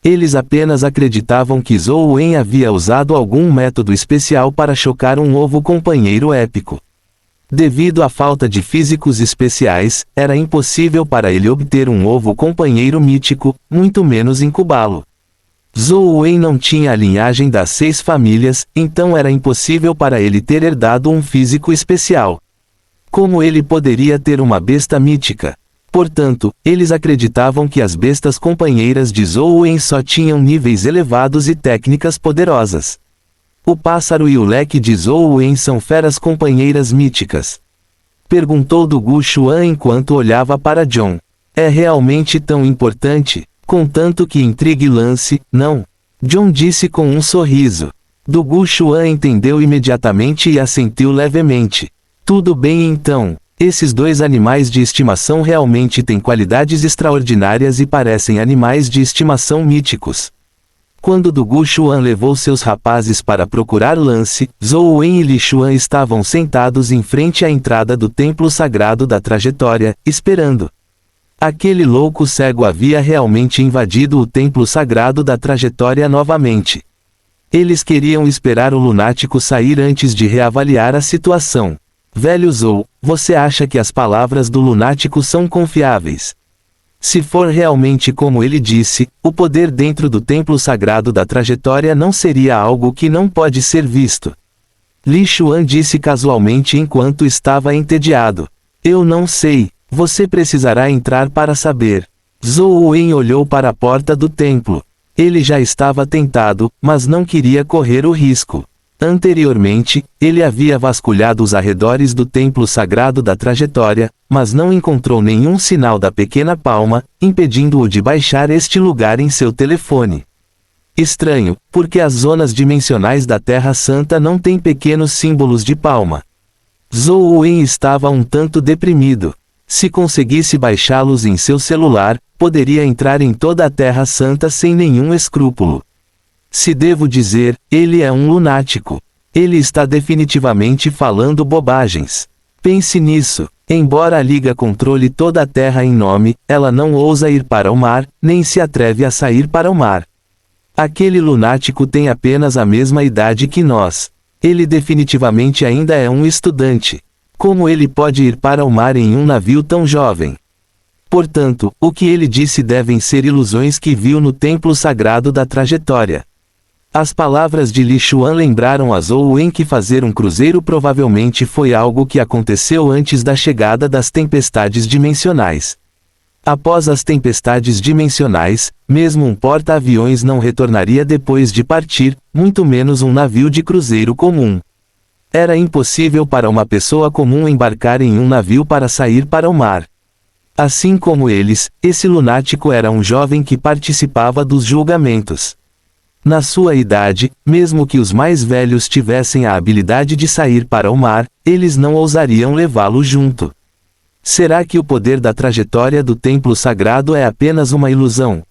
Eles apenas acreditavam que Zhou Wen havia usado algum método especial para chocar um novo companheiro épico. Devido à falta de físicos especiais, era impossível para ele obter um novo companheiro mítico, muito menos incubá-lo. Zhou Wen não tinha a linhagem das 6 famílias, então era impossível para ele ter herdado um físico especial. Como ele poderia ter uma besta mítica? Portanto, eles acreditavam que as bestas companheiras de Zhou Wen só tinham níveis elevados e técnicas poderosas. O pássaro e o leque de Zhou Wen são feras companheiras míticas. Perguntou Du Guxuan enquanto olhava para John. É realmente tão importante? Contanto que intrigue Lance, não? John disse com um sorriso. Du Guxuan entendeu imediatamente e assentiu levemente. Tudo bem então. Esses 2 animais de estimação realmente têm qualidades extraordinárias e parecem animais de estimação míticos. Quando Du Guxuan levou seus rapazes para procurar Lance, Zhou Wen e Li Xuan estavam sentados em frente à entrada do templo sagrado da trajetória, esperando. Aquele louco cego havia realmente invadido o templo sagrado da trajetória novamente. Eles queriam esperar o lunático sair antes de reavaliar a situação. Velho Zhou, você acha que as palavras do lunático são confiáveis? Se for realmente como ele disse, o poder dentro do templo sagrado da trajetória não seria algo que não pode ser visto. Li Xuan disse casualmente enquanto estava entediado. Eu não sei, você precisará entrar para saber. Zhou Wen olhou para a porta do templo. Ele já estava tentado, mas não queria correr o risco. Anteriormente, ele havia vasculhado os arredores do templo sagrado da trajetória, mas não encontrou nenhum sinal da pequena palma, impedindo-o de baixar este lugar em seu telefone. Estranho, porque as zonas dimensionais da Terra Santa não têm pequenos símbolos de palma. Zhou Wen estava um tanto deprimido. Se conseguisse baixá-los em seu celular, poderia entrar em toda a Terra Santa sem nenhum escrúpulo. Se devo dizer, ele é um lunático. Ele está definitivamente falando bobagens. Pense nisso. Embora a Liga controle toda a Terra em nome, ela não ousa ir para o mar, nem se atreve a sair para o mar. Aquele lunático tem apenas a mesma idade que nós. Ele definitivamente ainda é um estudante. Como ele pode ir para o mar em um navio tão jovem? Portanto, o que ele disse devem ser ilusões que viu no templo sagrado da trajetória. As palavras de Li Xuan lembraram a Zhou Wen que fazer um cruzeiro provavelmente foi algo que aconteceu antes da chegada das tempestades dimensionais. Após as tempestades dimensionais, mesmo um porta-aviões não retornaria depois de partir, muito menos um navio de cruzeiro comum. Era impossível para uma pessoa comum embarcar em um navio para sair para o mar. Assim como eles, esse lunático era um jovem que participava dos julgamentos. Na sua idade, mesmo que os mais velhos tivessem a habilidade de sair para o mar, eles não ousariam levá-lo junto. Será que o poder da trajetória do templo sagrado é apenas uma ilusão?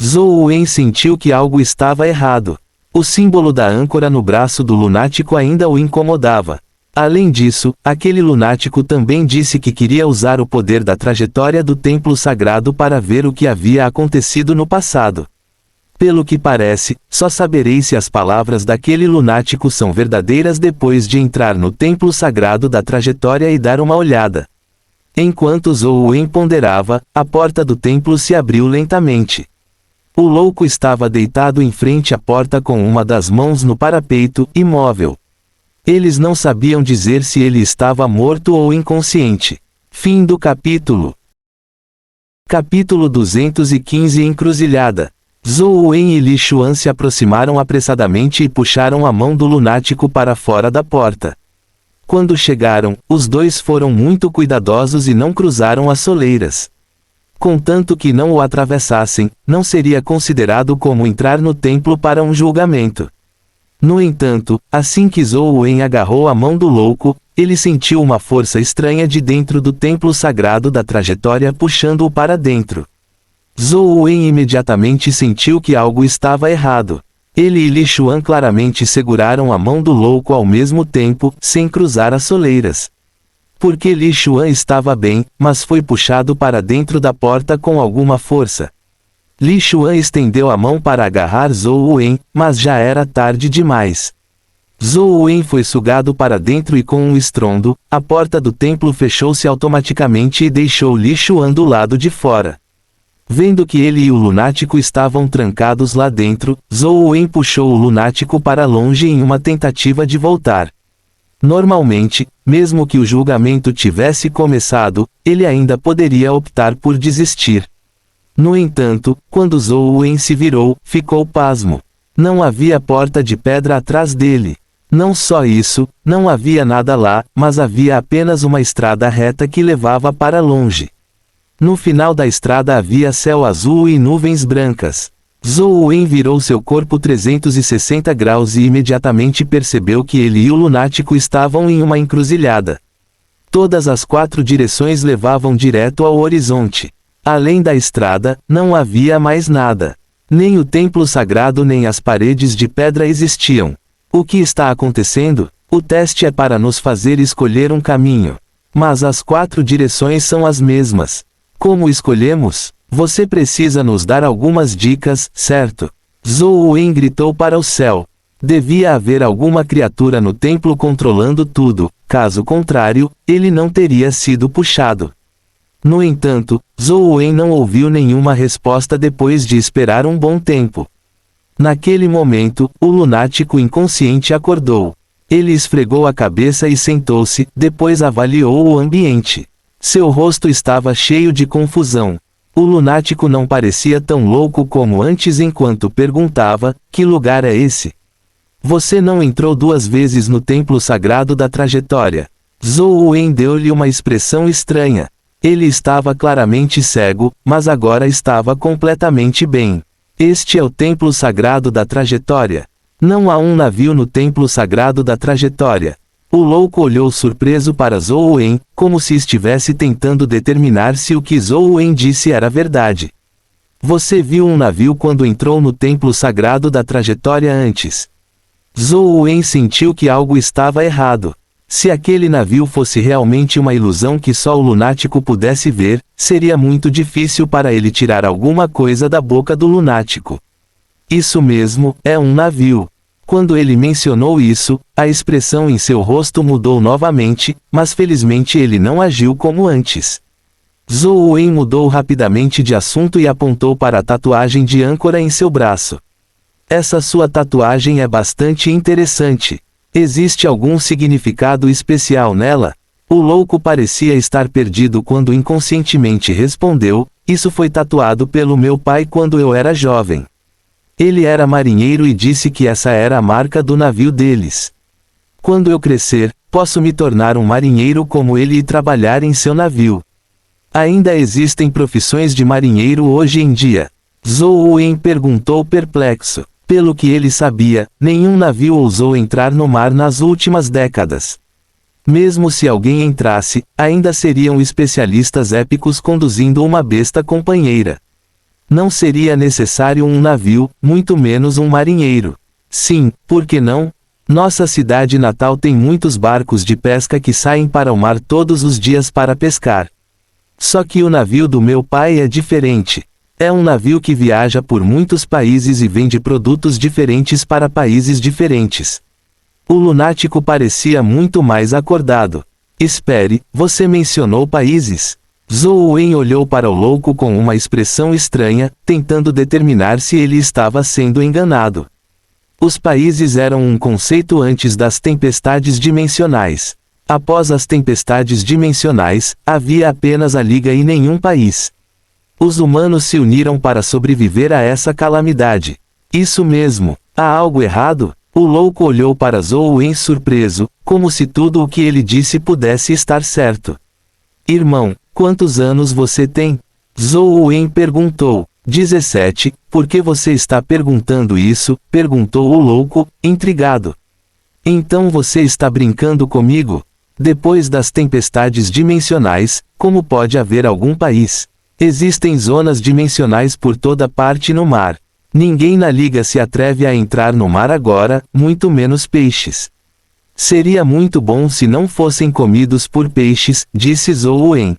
Zhou Wen sentiu que algo estava errado. O símbolo da âncora no braço do lunático ainda o incomodava. Além disso, aquele lunático também disse que queria usar o poder da trajetória do templo sagrado para ver o que havia acontecido no passado. Pelo que parece, só saberei se as palavras daquele lunático são verdadeiras depois de entrar no templo sagrado da trajetória e dar uma olhada. Enquanto Zhou Wen ponderava, a porta do templo se abriu lentamente. O louco estava deitado em frente à porta com uma das mãos no parapeito, imóvel. Eles não sabiam dizer se ele estava morto ou inconsciente. Fim do capítulo. Capítulo 215 Encruzilhada. Zhou Wen e Li Xuan se aproximaram apressadamente e puxaram a mão do lunático para fora da porta. Quando chegaram, os dois foram muito cuidadosos e não cruzaram as soleiras. Contanto que não o atravessassem, não seria considerado como entrar no templo para um julgamento. No entanto, assim que Zhou Wen agarrou a mão do louco, ele sentiu uma força estranha de dentro do templo sagrado da trajetória puxando-o para dentro. Zhou Wen imediatamente sentiu que algo estava errado. Ele e Li Xuan claramente seguraram a mão do louco ao mesmo tempo, sem cruzar as soleiras. Porque Li Xuan estava bem, mas foi puxado para dentro da porta com alguma força. Li Xuan estendeu a mão para agarrar Zhou Wen, mas já era tarde demais. Zhou Wen foi sugado para dentro e com um estrondo, a porta do templo fechou-se automaticamente e deixou Li Xuan do lado de fora. Vendo que ele e o lunático estavam trancados lá dentro, Zhou Wen puxou o lunático para longe em uma tentativa de voltar. Normalmente, mesmo que o julgamento tivesse começado, ele ainda poderia optar por desistir. No entanto, quando Zhou Wen se virou, ficou pasmo. Não havia porta de pedra atrás dele. Não só isso, não havia nada lá, mas havia apenas uma estrada reta que levava para longe. No final da estrada havia céu azul e nuvens brancas. Zhou Wen virou seu corpo 360 graus e imediatamente percebeu que ele e o lunático estavam em uma encruzilhada. Todas as 4 direções levavam direto ao horizonte. Além da estrada, não havia mais nada. Nem o templo sagrado nem as paredes de pedra existiam. O que está acontecendo? O teste é para nos fazer escolher um caminho. Mas as 4 direções são as mesmas. Como escolhemos? Você precisa nos dar algumas dicas, certo? Zhou Wen gritou para o céu. Devia haver alguma criatura no templo controlando tudo, caso contrário, ele não teria sido puxado. No entanto, Zhou Wen não ouviu nenhuma resposta depois de esperar um bom tempo. Naquele momento, o lunático inconsciente acordou. Ele esfregou a cabeça e sentou-se, depois avaliou o ambiente. Seu rosto estava cheio de confusão. O lunático não parecia tão louco como antes enquanto perguntava, que lugar é esse? Você não entrou 2 vezes no templo sagrado da trajetória. Zhou Wen deu-lhe uma expressão estranha. Ele estava claramente cego, mas agora estava completamente bem. Este é o templo sagrado da trajetória. Não há um navio no templo sagrado da trajetória. O louco olhou surpreso para Zhou Wen, como se estivesse tentando determinar se o que Zhou Wen disse era verdade. Você viu um navio quando entrou no templo sagrado da trajetória antes. Zhou Wen sentiu que algo estava errado. Se aquele navio fosse realmente uma ilusão que só o lunático pudesse ver, seria muito difícil para ele tirar alguma coisa da boca do lunático. Isso mesmo, é um navio. Quando ele mencionou isso, a expressão em seu rosto mudou novamente, mas felizmente ele não agiu como antes. Zhou Wen mudou rapidamente de assunto e apontou para a tatuagem de âncora em seu braço. Essa sua tatuagem é bastante interessante. Existe algum significado especial nela? O louco parecia estar perdido quando inconscientemente respondeu, isso foi tatuado pelo meu pai quando eu era jovem. Ele era marinheiro e disse que essa era a marca do navio deles. Quando eu crescer, posso me tornar um marinheiro como ele e trabalhar em seu navio. Ainda existem profissões de marinheiro hoje em dia? Zhou Wen perguntou perplexo. Pelo que ele sabia, nenhum navio ousou entrar no mar nas últimas décadas. Mesmo se alguém entrasse, ainda seriam especialistas épicos conduzindo uma besta companheira. Não seria necessário um navio, muito menos um marinheiro. Sim, por que não? Nossa cidade natal tem muitos barcos de pesca que saem para o mar todos os dias para pescar. Só que o navio do meu pai é diferente. É um navio que viaja por muitos países e vende produtos diferentes para países diferentes. O lunático parecia muito mais acordado. Espere, você mencionou países? Zhou Wen olhou para o louco com uma expressão estranha, tentando determinar se ele estava sendo enganado. Os países eram um conceito antes das tempestades dimensionais. Após as tempestades dimensionais, havia apenas a Liga e nenhum país. Os humanos se uniram para sobreviver a essa calamidade. Isso mesmo, há algo errado? O louco olhou para Zhou Wen surpreso, como se tudo o que ele disse pudesse estar certo. Irmão, quantos anos você tem? Zhou Wen perguntou. 17, por que você está perguntando isso? Perguntou o louco, intrigado. Então você está brincando comigo? Depois das tempestades dimensionais, como pode haver algum país? Existem zonas dimensionais por toda parte no mar. Ninguém na Liga se atreve a entrar no mar agora, muito menos peixes. Seria muito bom se não fossem comidos por peixes, disse Zhou Wen.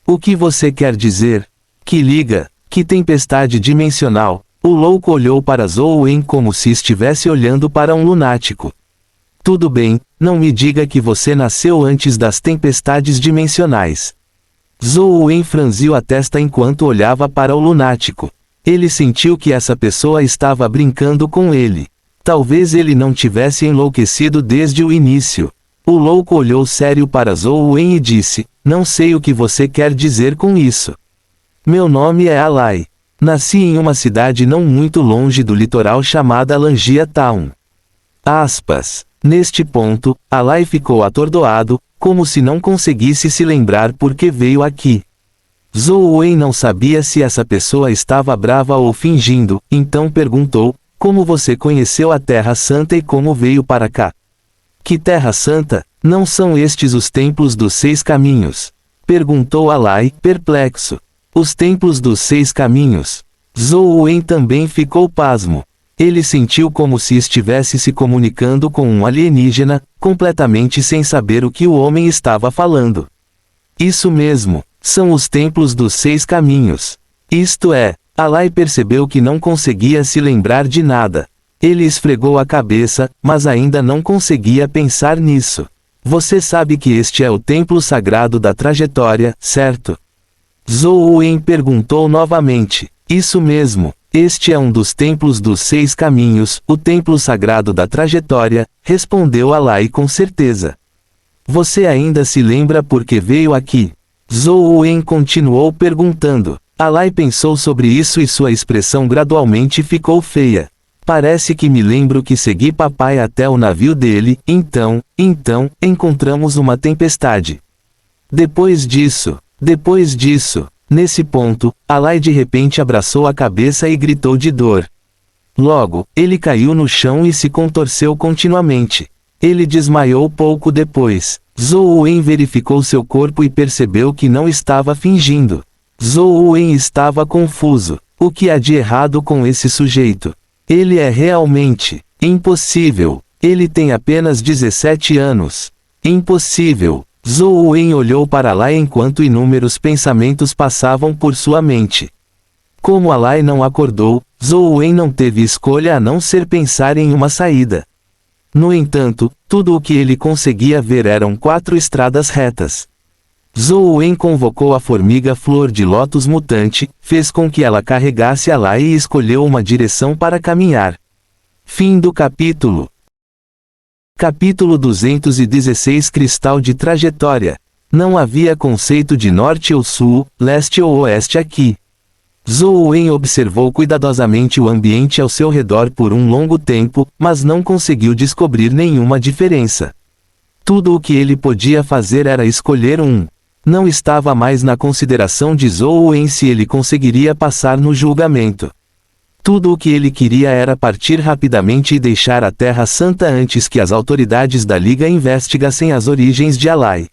O que você quer dizer? Que liga? Que tempestade dimensional? O louco olhou para Zhou Wen como se estivesse olhando para um lunático. Tudo bem, não me diga que você nasceu antes das tempestades dimensionais. Zhou Wen franziu a testa enquanto olhava para o lunático. Ele sentiu que essa pessoa estava brincando com ele. Talvez ele não tivesse enlouquecido desde o início. O louco olhou sério para Zhou Wen e disse, não sei o que você quer dizer com isso. Meu nome é Alai. Nasci em uma cidade não muito longe do litoral chamada Langia Town. Aspas. Neste ponto, Alai ficou atordoado, como se não conseguisse se lembrar por que veio aqui. Zhou Wen não sabia se essa pessoa estava brava ou fingindo, então perguntou, como você conheceu a Terra Santa e como veio para cá? Que Terra Santa? Não são estes os templos dos 6 caminhos? Perguntou Alai, perplexo. Os templos dos 6 caminhos. Zhou Wen também ficou pasmo. Ele sentiu como se estivesse se comunicando com um alienígena, completamente sem saber o que o homem estava falando. Isso mesmo, são os templos dos 6 caminhos. Isto é, Alai percebeu que não conseguia se lembrar de nada. Ele esfregou a cabeça, mas ainda não conseguia pensar nisso. Você sabe que este é o templo sagrado da trajetória, certo? Zhou Wen perguntou novamente. Isso mesmo. Este é um dos templos dos 6 caminhos, o templo sagrado da trajetória, respondeu Alai com certeza. Você ainda se lembra por que veio aqui? Zhou Wen continuou perguntando. Alai pensou sobre isso e sua expressão gradualmente ficou feia. Parece que me lembro que segui papai até o navio dele, então, encontramos uma tempestade. Depois disso, nesse ponto, Alai de repente abraçou a cabeça e gritou de dor. Logo, ele caiu no chão e se contorceu continuamente. Ele desmaiou pouco depois. Zhou Wen verificou seu corpo e percebeu que não estava fingindo. Zhou Wen estava confuso. O que há de errado com esse sujeito? Ele é realmente impossível. Ele tem apenas 17 anos. Impossível. Zhou Wen olhou para Alai enquanto inúmeros pensamentos passavam por sua mente. Como Alai não acordou, Zhou Wen não teve escolha a não ser pensar em uma saída. No entanto, tudo o que ele conseguia ver eram 4 estradas retas. Zhou Wen convocou a formiga flor de lótus mutante, fez com que ela carregasse Alai e escolheu uma direção para caminhar. Fim do capítulo. Capítulo 216 Cristal de trajetória. Não havia conceito de norte ou sul, leste ou oeste aqui. Zhou Wen observou cuidadosamente o ambiente ao seu redor por um longo tempo, mas não conseguiu descobrir nenhuma diferença. Tudo o que ele podia fazer era escolher um. Não estava mais na consideração de Zhou Wen se ele conseguiria passar no julgamento. Tudo o que ele queria era partir rapidamente e deixar a Terra Santa antes que as autoridades da Liga investigassem as origens de Alai.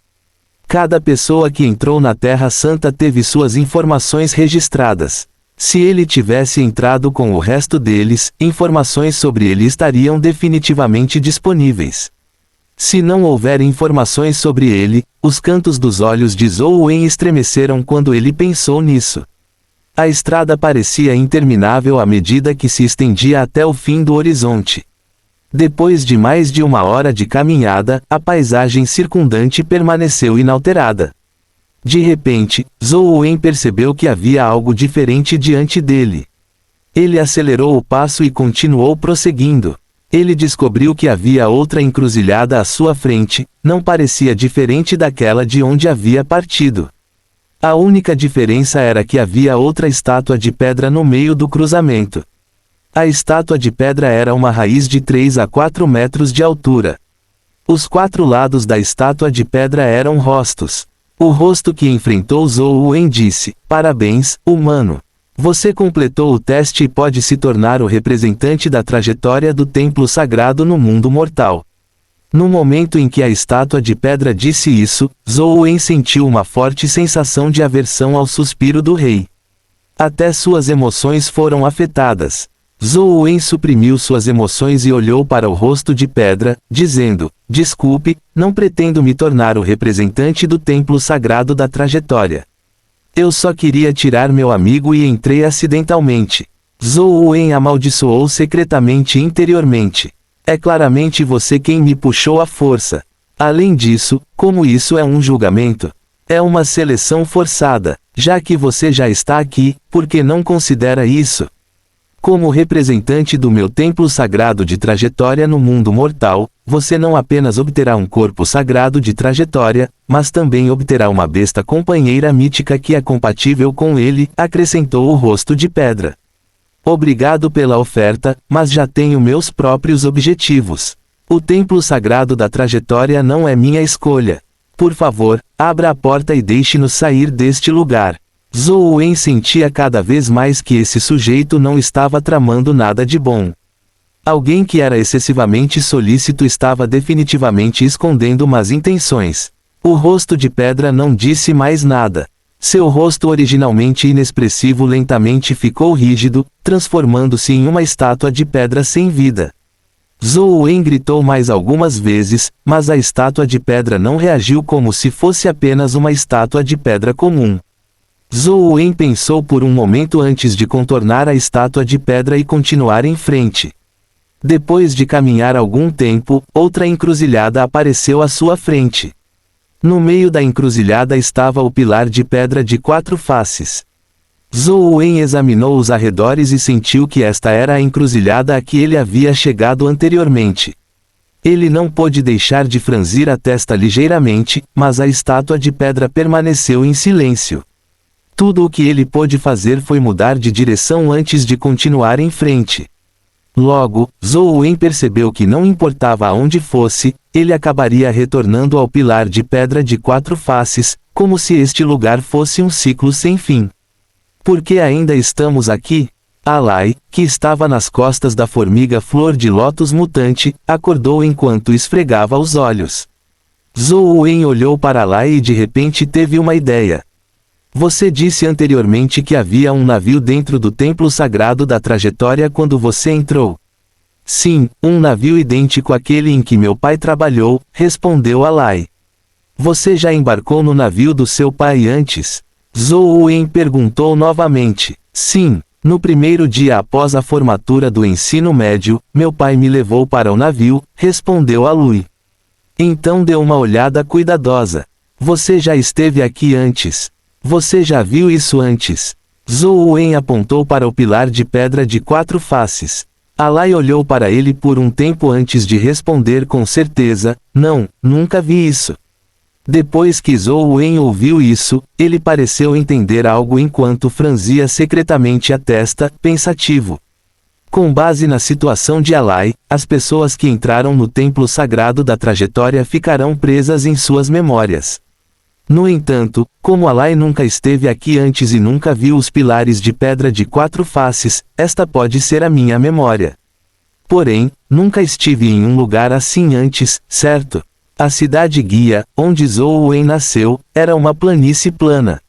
Cada pessoa que entrou na Terra Santa teve suas informações registradas. Se ele tivesse entrado com o resto deles, informações sobre ele estariam definitivamente disponíveis. Se não houver informações sobre ele, os cantos dos olhos de Zhou Wen estremeceram quando ele pensou nisso. A estrada parecia interminável à medida que se estendia até o fim do horizonte. Depois de mais de 1 hora de caminhada, a paisagem circundante permaneceu inalterada. De repente, Zhou Wen percebeu que havia algo diferente diante dele. Ele acelerou o passo e continuou prosseguindo. Ele descobriu que havia outra encruzilhada à sua frente, não parecia diferente daquela de onde havia partido. A única diferença era que havia outra estátua de pedra no meio do cruzamento. A estátua de pedra era uma raiz de 3 a 4 metros de altura. Os 4 lados da estátua de pedra eram rostos. O rosto que enfrentou Zhou Wen disse: "Parabéns, humano. Você completou o teste e pode se tornar o representante da trajetória do templo sagrado no mundo mortal." No momento em que a estátua de pedra disse isso, Zhou Wen sentiu uma forte sensação de aversão ao suspiro do rei. Até suas emoções foram afetadas. Zhou Wen suprimiu suas emoções e olhou para o rosto de pedra, dizendo: "Desculpe, não pretendo me tornar o representante do templo sagrado da trajetória. Eu só queria tirar meu amigo e entrei acidentalmente." Zhou Wen amaldiçoou secretamente interiormente. "É claramente você quem me puxou à força. Além disso, como isso é um julgamento? É uma seleção forçada. Já que você já está aqui, por que não considera isso? Como representante do meu templo sagrado de trajetória no mundo mortal, você não apenas obterá um corpo sagrado de trajetória, mas também obterá uma besta companheira mítica que é compatível com ele", acrescentou o rosto de pedra. "Obrigado pela oferta, mas já tenho meus próprios objetivos. O templo sagrado da trajetória não é minha escolha. Por favor, abra a porta e deixe-nos sair deste lugar." Zhou Wen sentia cada vez mais que esse sujeito não estava tramando nada de bom. Alguém que era excessivamente solícito estava definitivamente escondendo más intenções. O rosto de pedra não disse mais nada. Seu rosto originalmente inexpressivo lentamente ficou rígido, transformando-se em uma estátua de pedra sem vida. Zhou Wen gritou mais algumas vezes, mas a estátua de pedra não reagiu como se fosse apenas uma estátua de pedra comum. Zhou Wen pensou por um momento antes de contornar a estátua de pedra e continuar em frente. Depois de caminhar algum tempo, outra encruzilhada apareceu à sua frente. No meio da encruzilhada estava o pilar de pedra de 4 faces. Zhou Wen examinou os arredores e sentiu que esta era a encruzilhada a que ele havia chegado anteriormente. Ele não pôde deixar de franzir a testa ligeiramente, mas a estátua de pedra permaneceu em silêncio. Tudo o que ele pôde fazer foi mudar de direção antes de continuar em frente. Logo, Zhou Wen percebeu que não importava aonde fosse, ele acabaria retornando ao pilar de pedra de 4 faces, como se este lugar fosse um ciclo sem fim. "Por que ainda estamos aqui?" Alai, que estava nas costas da formiga flor de lótus mutante, acordou enquanto esfregava os olhos. Zhou Wen olhou para Alai e de repente teve uma ideia. "Você disse anteriormente que havia um navio dentro do templo sagrado da trajetória quando você entrou." "Sim, um navio idêntico àquele em que meu pai trabalhou", respondeu Alai. "Você já embarcou no navio do seu pai antes?" Zhou Wen perguntou novamente. "Sim, no primeiro dia após a formatura do ensino médio, meu pai me levou para o navio", respondeu Alui. "Então dê uma olhada cuidadosa. Você já esteve aqui antes. Você já viu isso antes?" Zhou Wen apontou para o pilar de pedra de 4 faces. Alai olhou para ele por um tempo antes de responder com certeza: "Não, nunca vi isso." Depois que Zhou Wen ouviu isso, ele pareceu entender algo enquanto franzia secretamente a testa, pensativo. Com base na situação de Alai, as pessoas que entraram no templo sagrado da trajetória ficarão presas em suas memórias. No entanto, como Alai nunca esteve aqui antes e nunca viu os pilares de pedra de 4 faces, esta pode ser a minha memória. Porém, nunca estive em um lugar assim antes, certo? A cidade guia, onde Zhou Wen nasceu, era uma planície plana.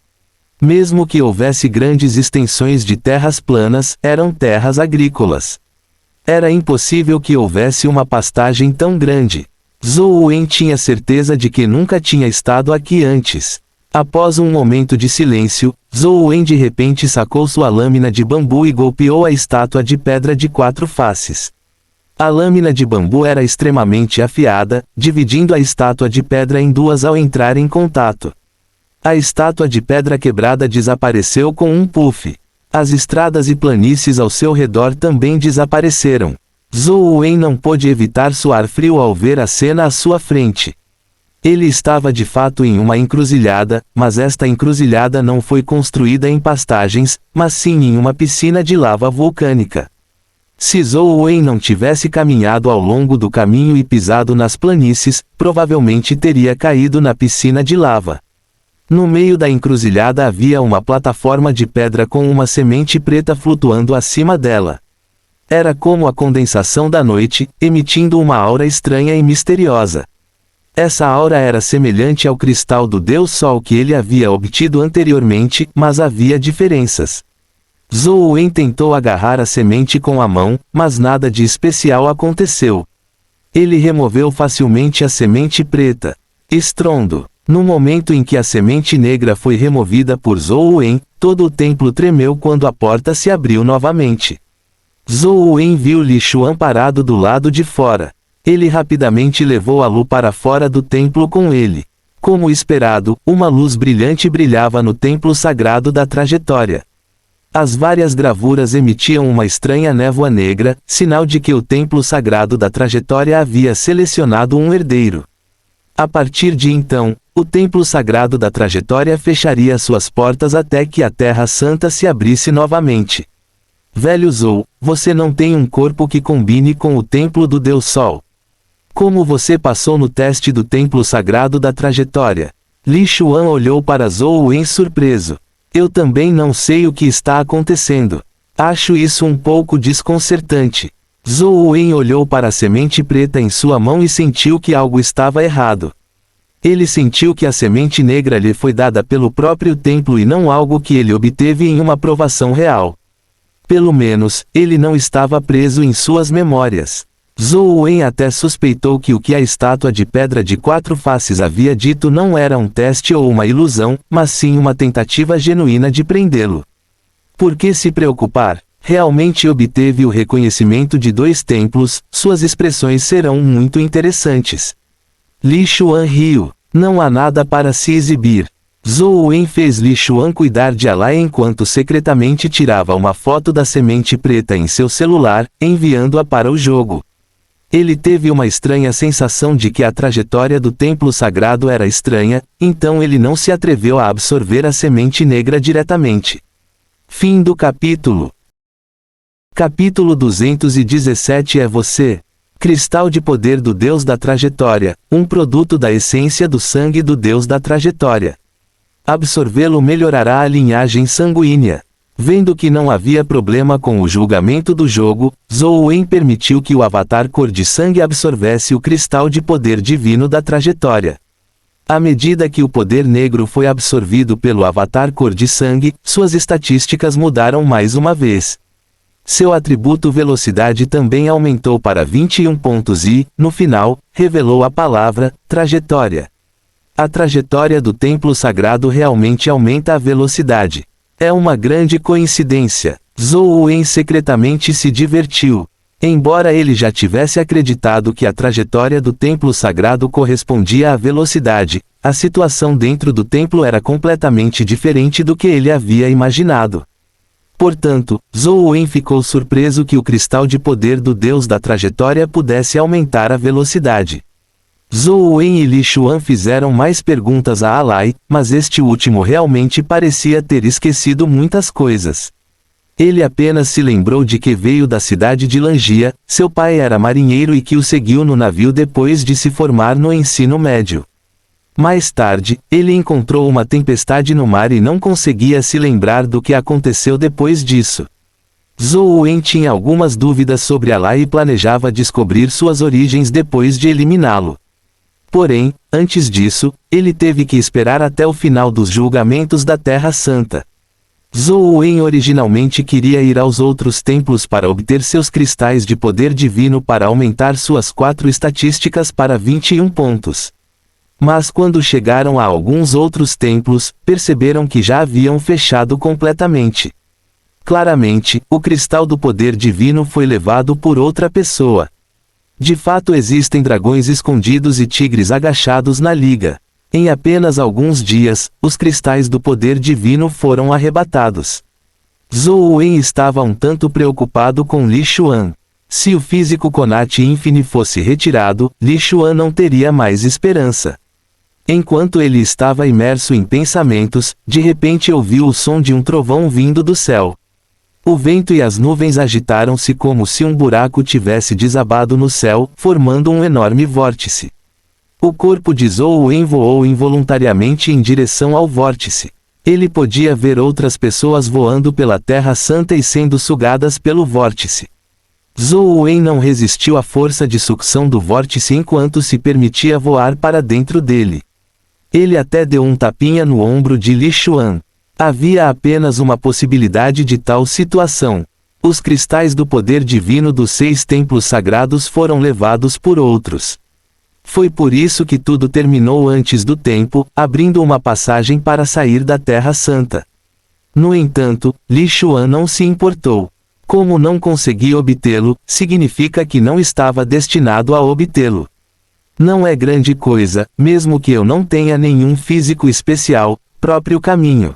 Mesmo que houvesse grandes extensões de terras planas, eram terras agrícolas. Era impossível que houvesse uma pastagem tão grande. Zhou Wen tinha certeza de que nunca tinha estado aqui antes. Após um momento de silêncio, Zhou Wen de repente sacou sua lâmina de bambu e golpeou a estátua de pedra de 4 faces. A lâmina de bambu era extremamente afiada, dividindo a estátua de pedra em duas ao entrar em contato. A estátua de pedra quebrada desapareceu com um puff. As estradas e planícies ao seu redor também desapareceram. Zhou Wen não pôde evitar suar frio ao ver a cena à sua frente. Ele estava de fato em uma encruzilhada, mas esta encruzilhada não foi construída em pastagens, mas sim em uma piscina de lava vulcânica. Se Zhou Wen não tivesse caminhado ao longo do caminho e pisado nas planícies, provavelmente teria caído na piscina de lava. No meio da encruzilhada havia uma plataforma de pedra com uma semente preta flutuando acima dela. Era como a condensação da noite, emitindo uma aura estranha e misteriosa. Essa aura era semelhante ao cristal do Deus Sol que ele havia obtido anteriormente, mas havia diferenças. Zhou Wen tentou agarrar a semente com a mão, mas nada de especial aconteceu. Ele removeu facilmente a semente preta. Estrondo. No momento em que a semente negra foi removida por Zhou Wen, todo o templo tremeu quando a porta se abriu novamente. Zhou Wen viu Li Xuan parado do lado de fora. Ele rapidamente levou a Lu para fora do templo com ele. Como esperado, uma luz brilhante brilhava no templo sagrado da trajetória. As várias gravuras emitiam uma estranha névoa negra, sinal de que o templo sagrado da trajetória havia selecionado um herdeiro. A partir de então, o templo sagrado da trajetória fecharia suas portas até que a Terra Santa se abrisse novamente. Velho Zhou, você não tem um corpo que combine com o templo do Deus Sol. Como você passou no teste do templo sagrado da trajetória? Li Xuan olhou para Zhou Wen surpreso. Eu também não sei o que está acontecendo. Acho isso um pouco desconcertante. Zhou Wen olhou para a semente preta em sua mão e sentiu que algo estava errado. Ele sentiu que a semente negra lhe foi dada pelo próprio templo e não algo que ele obteve em uma provação real. Pelo menos, ele não estava preso em suas memórias. Zhou Wen até suspeitou que o que a estátua de pedra de 4 faces havia dito não era um teste ou uma ilusão, mas sim uma tentativa genuína de prendê-lo. Por que se preocupar? Realmente obteve o reconhecimento de 2 templos, suas expressões serão muito interessantes. Li Xuan riu. Não há nada para se exibir. Zhou Wen fez Li Xuan cuidar de Alai enquanto secretamente tirava uma foto da semente preta em seu celular, enviando-a para o jogo. Ele teve uma estranha sensação de que a trajetória do templo sagrado era estranha, então ele não se atreveu a absorver a semente negra diretamente. Fim do capítulo. Capítulo 217 é você. Cristal de poder do Deus da trajetória, um produto da essência do sangue do Deus da trajetória. Absorvê-lo melhorará a linhagem sanguínea. Vendo que não havia problema com o julgamento do jogo, Zhou Wen permitiu que o avatar cor de sangue absorvesse o cristal de poder divino da trajetória. À medida que o poder negro foi absorvido pelo avatar cor de sangue, suas estatísticas mudaram mais uma vez. Seu atributo velocidade também aumentou para 21 pontos e, no final, revelou a palavra trajetória. A trajetória do templo sagrado realmente aumenta a velocidade. É uma grande coincidência. Zhou Wen secretamente se divertiu. Embora ele já tivesse acreditado que a trajetória do templo sagrado correspondia à velocidade, a situação dentro do templo era completamente diferente do que ele havia imaginado. Portanto, Zhou Wen ficou surpreso que o cristal de poder do Deus da trajetória pudesse aumentar a velocidade. Zhou Wen e Li Xuan fizeram mais perguntas a Alai, mas este último realmente parecia ter esquecido muitas coisas. Ele apenas se lembrou de que veio da cidade de Langia, seu pai era marinheiro e que o seguiu no navio depois de se formar no ensino médio. Mais tarde, ele encontrou uma tempestade no mar e não conseguia se lembrar do que aconteceu depois disso. Zhou Wen tinha algumas dúvidas sobre Allah e planejava descobrir suas origens depois de eliminá-lo. Porém, antes disso, ele teve que esperar até o final dos julgamentos da Terra Santa. Zhou Wen originalmente queria ir aos outros templos para obter seus cristais de poder divino para aumentar suas 4 estatísticas para 21 pontos. Mas quando chegaram a alguns outros templos, perceberam que já haviam fechado completamente. Claramente, o cristal do poder divino foi levado por outra pessoa. De fato existem dragões escondidos e tigres agachados na liga. Em apenas alguns dias, os cristais do poder divino foram arrebatados. Zhou Wen estava um tanto preocupado com Li Xuan. Se o físico Conate Infini fosse retirado, Li Xuan não teria mais esperança. Enquanto ele estava imerso em pensamentos, de repente ouviu o som de um trovão vindo do céu. O vento e as nuvens agitaram-se como se um buraco tivesse desabado no céu, formando um enorme vórtice. O corpo de Zhou Wen voou involuntariamente em direção ao vórtice. Ele podia ver outras pessoas voando pela Terra Santa e sendo sugadas pelo vórtice. Zhou Wen não resistiu à força de sucção do vórtice enquanto se permitia voar para dentro dele. Ele até deu um tapinha no ombro de Li Xuan. Havia apenas uma possibilidade de tal situação. Os cristais do poder divino dos 6 templos sagrados foram levados por outros. Foi por isso que tudo terminou antes do tempo, abrindo uma passagem para sair da Terra Santa. No entanto, Li Xuan não se importou. Como não consegui obtê-lo, significa que não estava destinado a obtê-lo. Não é grande coisa, mesmo que eu não tenha nenhum físico especial, próprio caminho.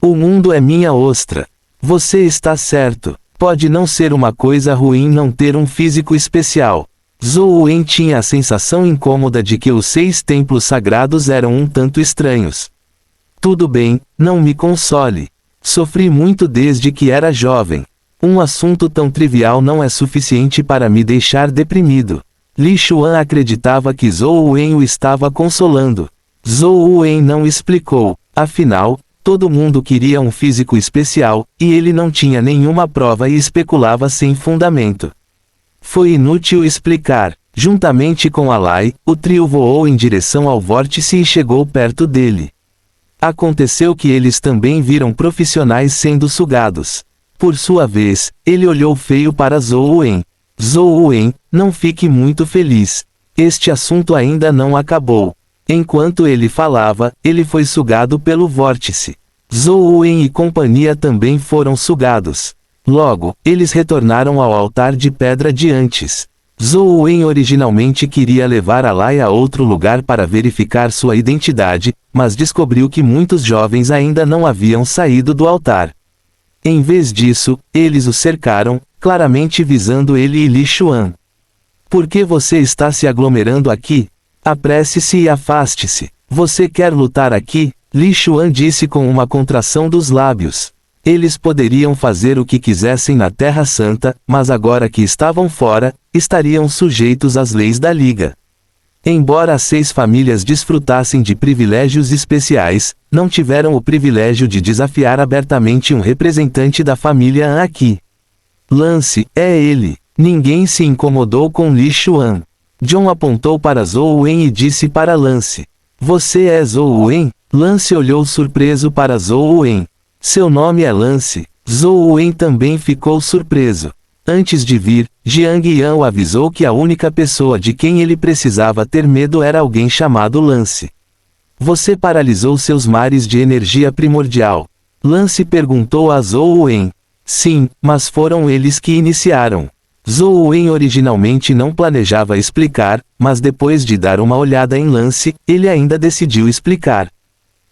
O mundo é minha ostra. Você está certo. Pode não ser uma coisa ruim não ter um físico especial. Zhou Wen tinha a sensação incômoda de que os 6 templos sagrados eram um tanto estranhos. Tudo bem, não me console. Sofri muito desde que era jovem. Um assunto tão trivial não é suficiente para me deixar deprimido. Li Xuan acreditava que Zhou Wen o estava consolando. Zhou Wen não explicou. Afinal, todo mundo queria um físico especial, e ele não tinha nenhuma prova e especulava sem fundamento. Foi inútil explicar. Juntamente com Alai, o trio voou em direção ao vórtice e chegou perto dele. Aconteceu que eles também viram profissionais sendo sugados. Por sua vez, ele olhou feio para Zhou Wen. Zhou Wen, não fique muito feliz. Este assunto ainda não acabou. Enquanto ele falava, ele foi sugado pelo vórtice. Zhou Wen e companhia também foram sugados. Logo, eles retornaram ao altar de pedra de antes. Zhou Wen originalmente queria levar Alai a outro lugar para verificar sua identidade, mas descobriu que muitos jovens ainda não haviam saído do altar. Em vez disso, eles o cercaram, claramente visando ele e Li Xuan. Por que você está se aglomerando aqui? Apresse-se e afaste-se. Você quer lutar aqui? Li Xuan disse com uma contração dos lábios. Eles poderiam fazer o que quisessem na Terra Santa, mas agora que estavam fora, estariam sujeitos às leis da Liga. Embora as 6 famílias desfrutassem de privilégios especiais, não tiveram o privilégio de desafiar abertamente um representante da família Han aqui. Lance, é ele. Ninguém se incomodou com Li Xuan. John apontou para Zhou Wen e disse para Lance. Você é Zhou Wen? Lance olhou surpreso para Zhou Wen. Seu nome é Lance. Zhou Wen também ficou surpreso. Antes de vir, Jiang Yan o avisou que a única pessoa de quem ele precisava ter medo era alguém chamado Lance. Você paralisou seus mares de energia primordial. Lance perguntou a Zhou Wen. Sim, mas foram eles que iniciaram. Zhou Wen originalmente não planejava explicar, mas depois de dar uma olhada em Lance, ele ainda decidiu explicar.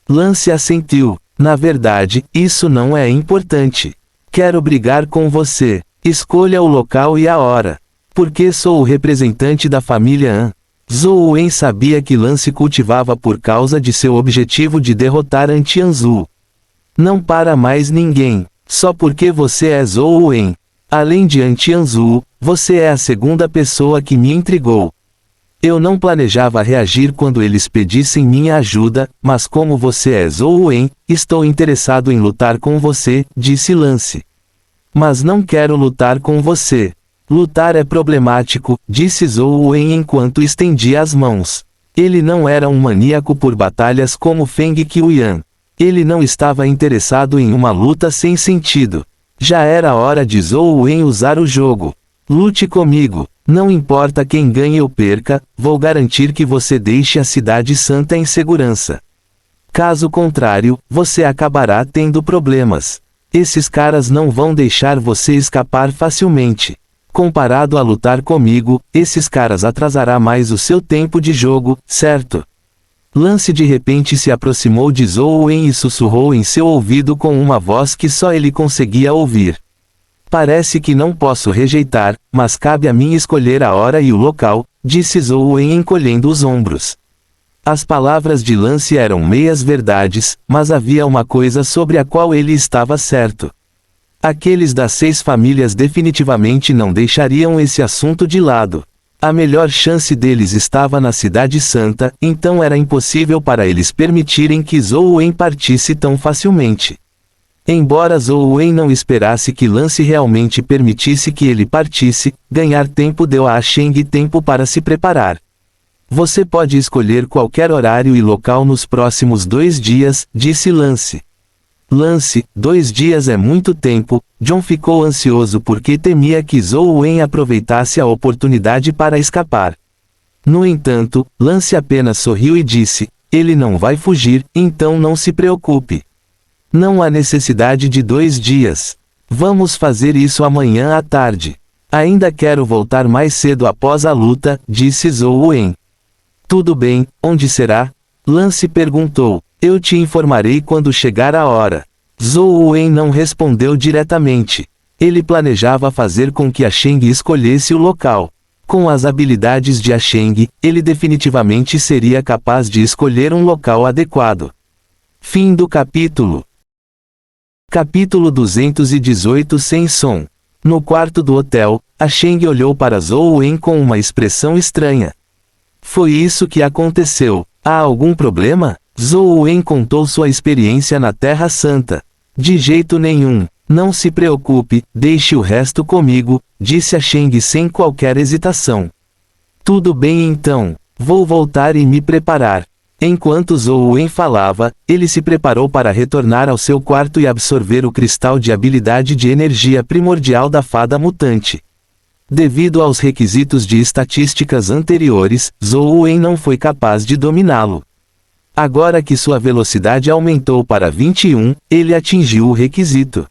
Lance assentiu. Na verdade, isso não é importante. Quero brigar com você. Escolha o local e a hora. Porque sou o representante da família Han. Zhou Wen sabia que Lance cultivava por causa de seu objetivo de derrotar Antianzu. Não para mais ninguém. Só porque você é Zhou Wen. Além de Antianzu, você é a segunda pessoa que me intrigou. Eu não planejava reagir quando eles pedissem minha ajuda, mas como você é Zhou Wen, estou interessado em lutar com você, disse Lance. Mas não quero lutar com você. Lutar é problemático, disse Zhou Wen enquanto estendia as mãos. Ele não era um maníaco por batalhas como Feng Qiuyan. Ele não estava interessado em uma luta sem sentido. Já era hora de Zhou Wen usar o jogo. Lute comigo. Não importa quem ganhe ou perca, vou garantir que você deixe a Cidade Santa em segurança. Caso contrário, você acabará tendo problemas. Esses caras não vão deixar você escapar facilmente. Comparado a lutar comigo, esses caras atrasará mais o seu tempo de jogo, certo? Lance de repente se aproximou de Zhou Wen e sussurrou em seu ouvido com uma voz que só ele conseguia ouvir. Parece que não posso rejeitar, mas cabe a mim escolher a hora e o local, disse Zhou Wen encolhendo os ombros. As palavras de Lance eram meias verdades, mas havia uma coisa sobre a qual ele estava certo. Aqueles das 6 famílias definitivamente não deixariam esse assunto de lado. A melhor chance deles estava na Cidade Santa, então era impossível para eles permitirem que Zhou Wen partisse tão facilmente. Embora Zhou Wen não esperasse que Lance realmente permitisse que ele partisse, ganhar tempo deu a Sheng tempo para se preparar. Você pode escolher qualquer horário e local nos próximos 2 dias, disse Lance. Lance, 2 dias é muito tempo. John ficou ansioso porque temia que Zhou Wen aproveitasse a oportunidade para escapar. No entanto, Lance apenas sorriu e disse, ele não vai fugir, então não se preocupe. Não há necessidade de 2 dias. Vamos fazer isso amanhã à tarde. Ainda quero voltar mais cedo após a luta, disse Zhou Wen. Tudo bem, onde será? Lance perguntou. Eu te informarei quando chegar a hora. Zhou Wen não respondeu diretamente. Ele planejava fazer com que a Sheng escolhesse o local. Com as habilidades de a Sheng, ele definitivamente seria capaz de escolher um local adequado. Fim do capítulo. Capítulo 218 Sem som. No quarto do hotel, a Sheng olhou para Zhou Wen com uma expressão estranha. Foi isso que aconteceu. Há algum problema? Zhou Wen contou sua experiência na Terra Santa. De jeito nenhum. Não se preocupe, deixe o resto comigo, disse a Sheng sem qualquer hesitação. Tudo bem então. Vou voltar e me preparar. Enquanto Zhou Wen falava, ele se preparou para retornar ao seu quarto e absorver o cristal de habilidade de energia primordial da fada mutante. Devido aos requisitos de estatísticas anteriores, Zhou Wen não foi capaz de dominá-lo. Agora que sua velocidade aumentou para 21, ele atingiu o requisito.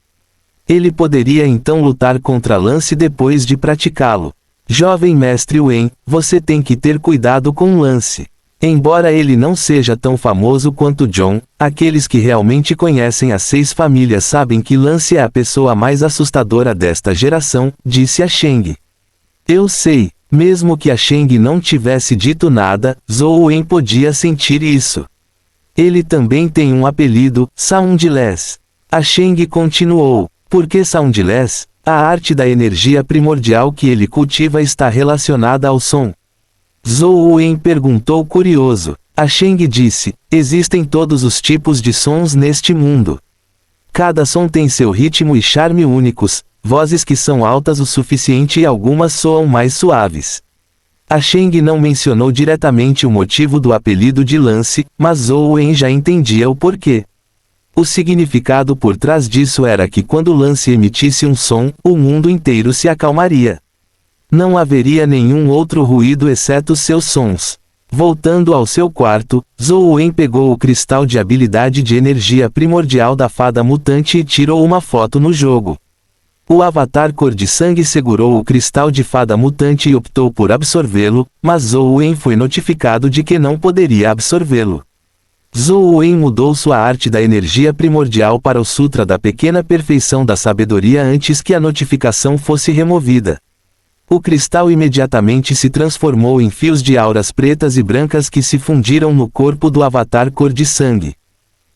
Ele poderia então lutar contra Lance depois de praticá-lo. Jovem mestre Wen, você tem que ter cuidado com Lance. Embora ele não seja tão famoso quanto John, aqueles que realmente conhecem as 6 famílias sabem que Lance é a pessoa mais assustadora desta geração, disse a Sheng. Eu sei, mesmo que a Sheng não tivesse dito nada, Zhou Wen podia sentir isso. Ele também tem um apelido, Soundless. A Sheng continuou, por que Soundless? A arte da energia primordial que ele cultiva está relacionada ao som. Zhou Wen perguntou curioso. A Sheng disse, existem todos os tipos de sons neste mundo. Cada som tem seu ritmo e charme únicos, vozes que são altas o suficiente e algumas soam mais suaves. A Sheng não mencionou diretamente o motivo do apelido de Lance, mas Zhou Wen já entendia o porquê. O significado por trás disso era que quando Lance emitisse um som, o mundo inteiro se acalmaria. Não haveria nenhum outro ruído exceto seus sons. Voltando ao seu quarto, Zhou Wen pegou o cristal de habilidade de energia primordial da fada mutante e tirou uma foto no jogo. O avatar cor de sangue segurou o cristal de fada mutante e optou por absorvê-lo, mas Zhou Wen foi notificado de que não poderia absorvê-lo. Zhou Wen mudou sua arte da energia primordial para o Sutra da Pequena Perfeição da Sabedoria antes que a notificação fosse removida. O cristal imediatamente se transformou em fios de auras pretas e brancas que se fundiram no corpo do avatar cor de sangue.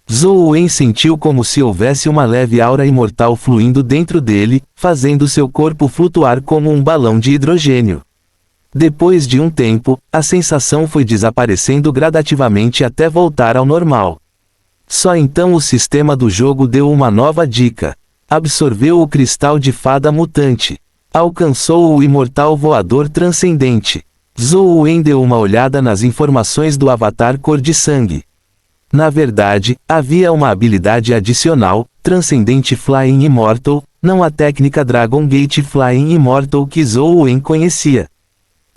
Zhou Wen sentiu como se houvesse uma leve aura imortal fluindo dentro dele, fazendo seu corpo flutuar como um balão de hidrogênio. Depois de um tempo, a sensação foi desaparecendo gradativamente até voltar ao normal. Só então o sistema do jogo deu uma nova dica. Absorveu o cristal de fada mutante. Alcançou o imortal voador transcendente. Zhou Wen deu uma olhada nas informações do avatar cor de sangue. Na verdade, havia uma habilidade adicional, Transcendente Flying Immortal, não a técnica Dragon Gate Flying Immortal que Zhou Wen conhecia.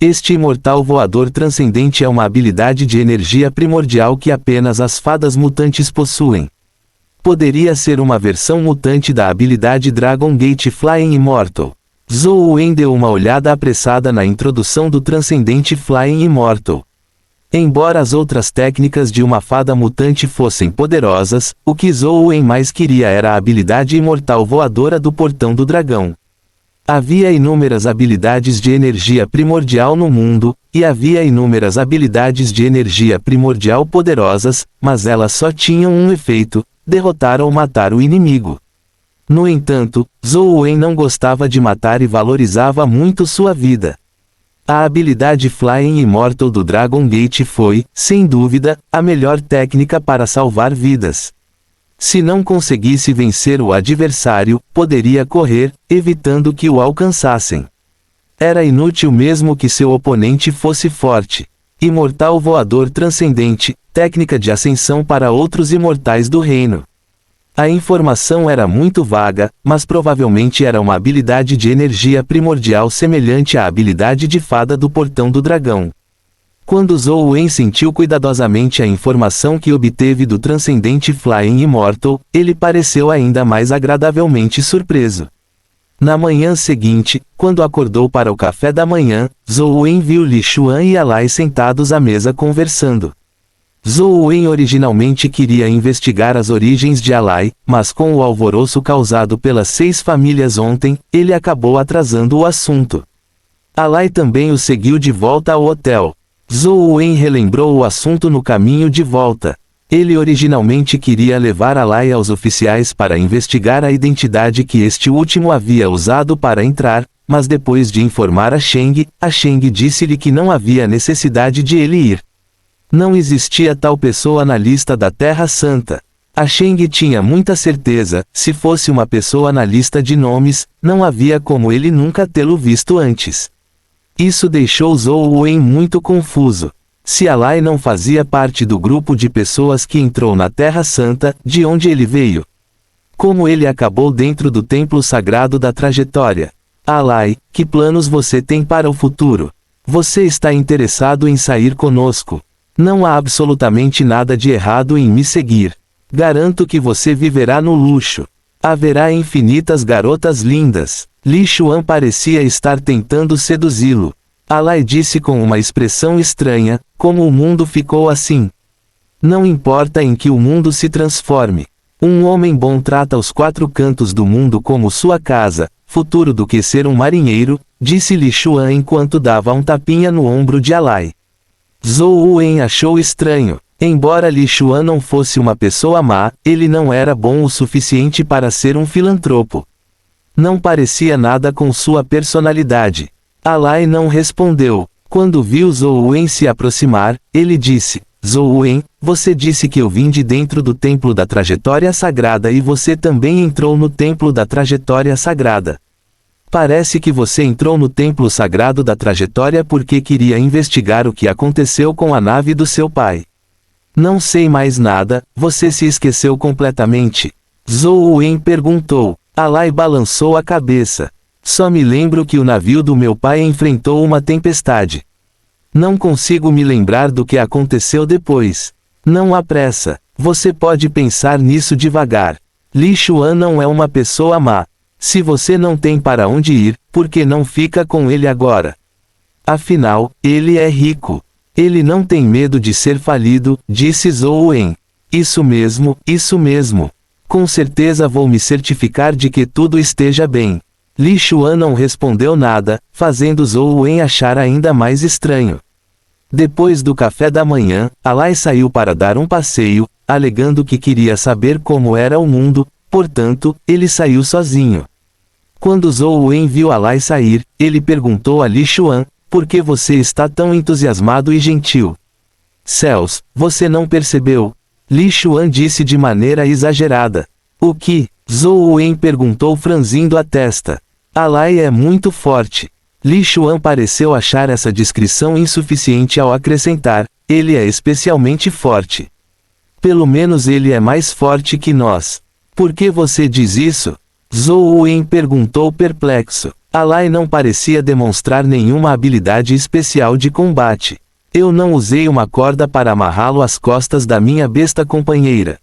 Este imortal voador transcendente é uma habilidade de energia primordial que apenas as fadas mutantes possuem. Poderia ser uma versão mutante da habilidade Dragon Gate Flying Immortal. Zhou Wen deu uma olhada apressada na introdução do Transcendente Flying Immortal. Embora as outras técnicas de uma fada mutante fossem poderosas, o que Zhou Wen mais queria era a habilidade imortal voadora do Portão do Dragão. Havia inúmeras habilidades de energia primordial no mundo, e havia inúmeras habilidades de energia primordial poderosas, mas elas só tinham um efeito: derrotar ou matar o inimigo. No entanto, Zhou Wen não gostava de matar e valorizava muito sua vida. A habilidade Flying Immortal do Dragon Gate foi, sem dúvida, a melhor técnica para salvar vidas. Se não conseguisse vencer o adversário, poderia correr, evitando que o alcançassem. Era inútil mesmo que seu oponente fosse forte. Imortal voador transcendente, técnica de ascensão para outros imortais do reino. A informação era muito vaga, mas provavelmente era uma habilidade de energia primordial semelhante à habilidade de fada do Portão do Dragão. Quando Zhou Wen sentiu cuidadosamente a informação que obteve do Transcendente Flying Immortal, ele pareceu ainda mais agradavelmente surpreso. Na manhã seguinte, quando acordou para o café da manhã, Zhou Wen viu Li Xuan e Alai sentados à mesa conversando. Zhou Wen originalmente queria investigar as origens de Alai, mas com o alvoroço causado pelas 6 famílias ontem, ele acabou atrasando o assunto. Alai também o seguiu de volta ao hotel. Zhou Wen relembrou o assunto no caminho de volta. Ele originalmente queria levar Alai aos oficiais para investigar a identidade que este último havia usado para entrar, mas depois de informar a Sheng disse-lhe que não havia necessidade de ele ir. Não existia tal pessoa na lista da Terra Santa. A Sheng tinha muita certeza, se fosse uma pessoa na lista de nomes, não havia como ele nunca tê-lo visto antes. Isso deixou Zhou Wen muito confuso. Se Alai não fazia parte do grupo de pessoas que entrou na Terra Santa, de onde ele veio? Como ele acabou dentro do templo sagrado da trajetória? Alai, que planos você tem para o futuro? Você está interessado em sair conosco? Não há absolutamente nada de errado em me seguir. Garanto que você viverá no luxo. Haverá infinitas garotas lindas. Li Xuan parecia estar tentando seduzi-lo. Alai disse com uma expressão estranha: como o mundo ficou assim? Não importa em que o mundo se transforme. Um homem bom trata os 4 cantos do mundo como sua casa, futuro do que ser um marinheiro, disse Li Xuan enquanto dava um tapinha no ombro de Alai. Zhou Wen achou estranho. Embora Li Xuan não fosse uma pessoa má, ele não era bom o suficiente para ser um filantropo. Não parecia nada com sua personalidade. Alai não respondeu. Quando viu Zhou Wen se aproximar, ele disse: Zhou Wen, você disse que eu vim de dentro do Templo da Trajetória Sagrada e você também entrou no Templo da Trajetória Sagrada. Parece que você entrou no Templo Sagrado da Trajetória porque queria investigar o que aconteceu com a nave do seu pai. Não sei mais nada, você se esqueceu completamente? Zhou Wen perguntou. Alai balançou a cabeça. Só me lembro que o navio do meu pai enfrentou uma tempestade. Não consigo me lembrar do que aconteceu depois. Não há pressa. Você pode pensar nisso devagar. Li Xuan não é uma pessoa má. Se você não tem para onde ir, por que não fica com ele agora? Afinal, ele é rico. Ele não tem medo de ser falido, disse Zhou Wen. Isso mesmo, isso mesmo. Com certeza vou me certificar de que tudo esteja bem. Li Xuan não respondeu nada, fazendo Zhou Wen achar ainda mais estranho. Depois do café da manhã, Alai saiu para dar um passeio, alegando que queria saber como era o mundo, portanto, ele saiu sozinho. Quando Zhou Wen viu Alai sair, ele perguntou a Li Xuan: Por que você está tão entusiasmado e gentil? Céus, você não percebeu? Li Xuan disse de maneira exagerada. O que? Zhou Wen perguntou franzindo a testa. Alai é muito forte. Li Xuan pareceu achar essa descrição insuficiente ao acrescentar, ele é especialmente forte. Pelo menos ele é mais forte que nós. Por que você diz isso? Zhou Wen perguntou perplexo. Alai não parecia demonstrar nenhuma habilidade especial de combate. Eu não usei uma corda para amarrá-lo às costas da minha besta companheira.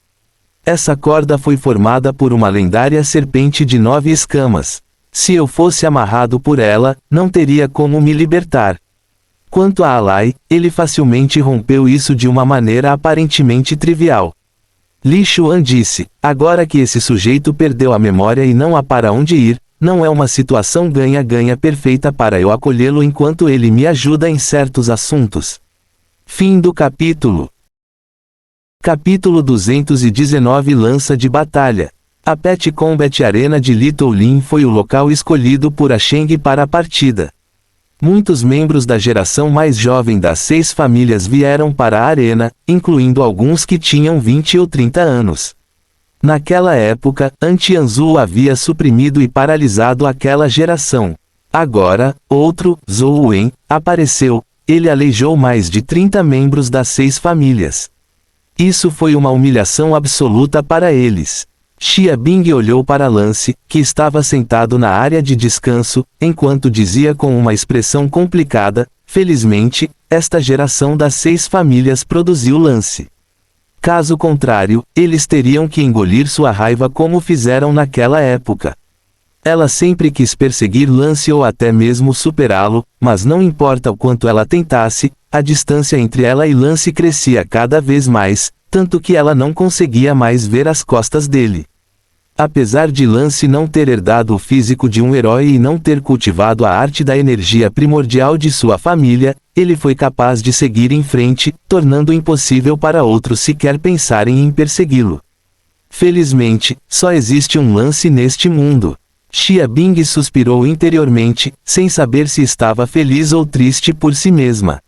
Essa corda foi formada por uma lendária serpente de 9 escamas. Se eu fosse amarrado por ela, não teria como me libertar. Quanto a Alai, ele facilmente rompeu isso de uma maneira aparentemente trivial. Li Xuan disse, agora que esse sujeito perdeu a memória e não há para onde ir, não é uma situação ganha-ganha perfeita para eu acolhê-lo enquanto ele me ajuda em certos assuntos. Fim do capítulo. Capítulo 219 Lança de Batalha. A Pet Combat Arena de Little Lin foi o local escolhido por A Sheng para a partida. Muitos membros da geração mais jovem das 6 famílias vieram para a arena, incluindo alguns que tinham 20 ou 30 anos. Naquela época, Antianzu havia suprimido e paralisado aquela geração. Agora, outro, Zhou Wen, apareceu. Ele aleijou mais de 30 membros das 6 famílias. Isso foi uma humilhação absoluta para eles. Xia Bing olhou para Lance, que estava sentado na área de descanso, enquanto dizia com uma expressão complicada, felizmente, esta geração das 6 famílias produziu Lance. Caso contrário, eles teriam que engolir sua raiva como fizeram naquela época. Ela sempre quis perseguir Lance ou até mesmo superá-lo, mas não importa o quanto ela tentasse, a distância entre ela e Lance crescia cada vez mais, tanto que ela não conseguia mais ver as costas dele. Apesar de Lance não ter herdado o físico de um herói e não ter cultivado a arte da energia primordial de sua família, ele foi capaz de seguir em frente, tornando impossível para outros sequer pensarem em persegui-lo. Felizmente, só existe um Lance neste mundo. Xia Bing suspirou interiormente, sem saber se estava feliz ou triste por si mesma.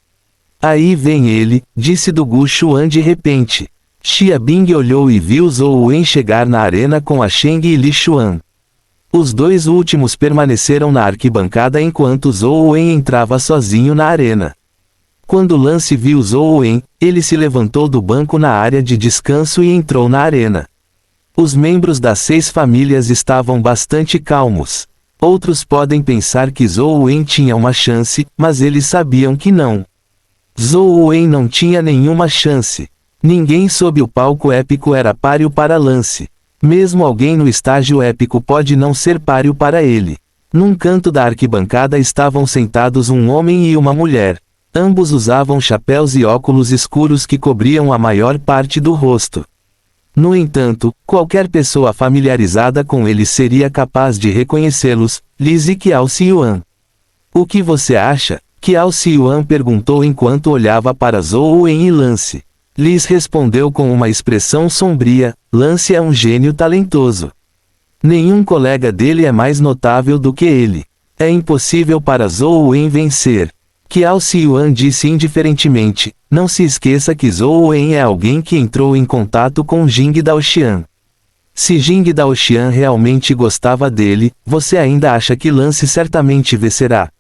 Aí vem ele, disse Dugu Xuan de repente. Xia Bing olhou e viu Zhou Wen chegar na arena com a Sheng e Li Xuan. Os dois últimos permaneceram na arquibancada enquanto Zhou Wen entrava sozinho na arena. Quando Lance viu Zhou Wen, ele se levantou do banco na área de descanso e entrou na arena. Os membros das 6 famílias estavam bastante calmos. Outros podem pensar que Zhou Wen tinha uma chance, mas eles sabiam que não. Zhou Wen não tinha nenhuma chance. Ninguém sob o palco épico era páreo para Lance. Mesmo alguém no estágio épico pode não ser páreo para ele. Num canto da arquibancada estavam sentados um homem e uma mulher. Ambos usavam chapéus e óculos escuros que cobriam a maior parte do rosto. No entanto, qualquer pessoa familiarizada com eles seria capaz de reconhecê-los, Liz e Qiao Xiuan. O que você acha? Qiao Xiuan perguntou enquanto olhava para Zhou Wen e Lance. Liz respondeu com uma expressão sombria, Lance é um gênio talentoso. Nenhum colega dele é mais notável do que ele. É impossível para Zhou Wen vencer. Qiao Xiuan disse indiferentemente, não se esqueça que Zhou Wen é alguém que entrou em contato com Jing Daoxian. Se Jing Daoxian realmente gostava dele, você ainda acha que Lance certamente vencerá?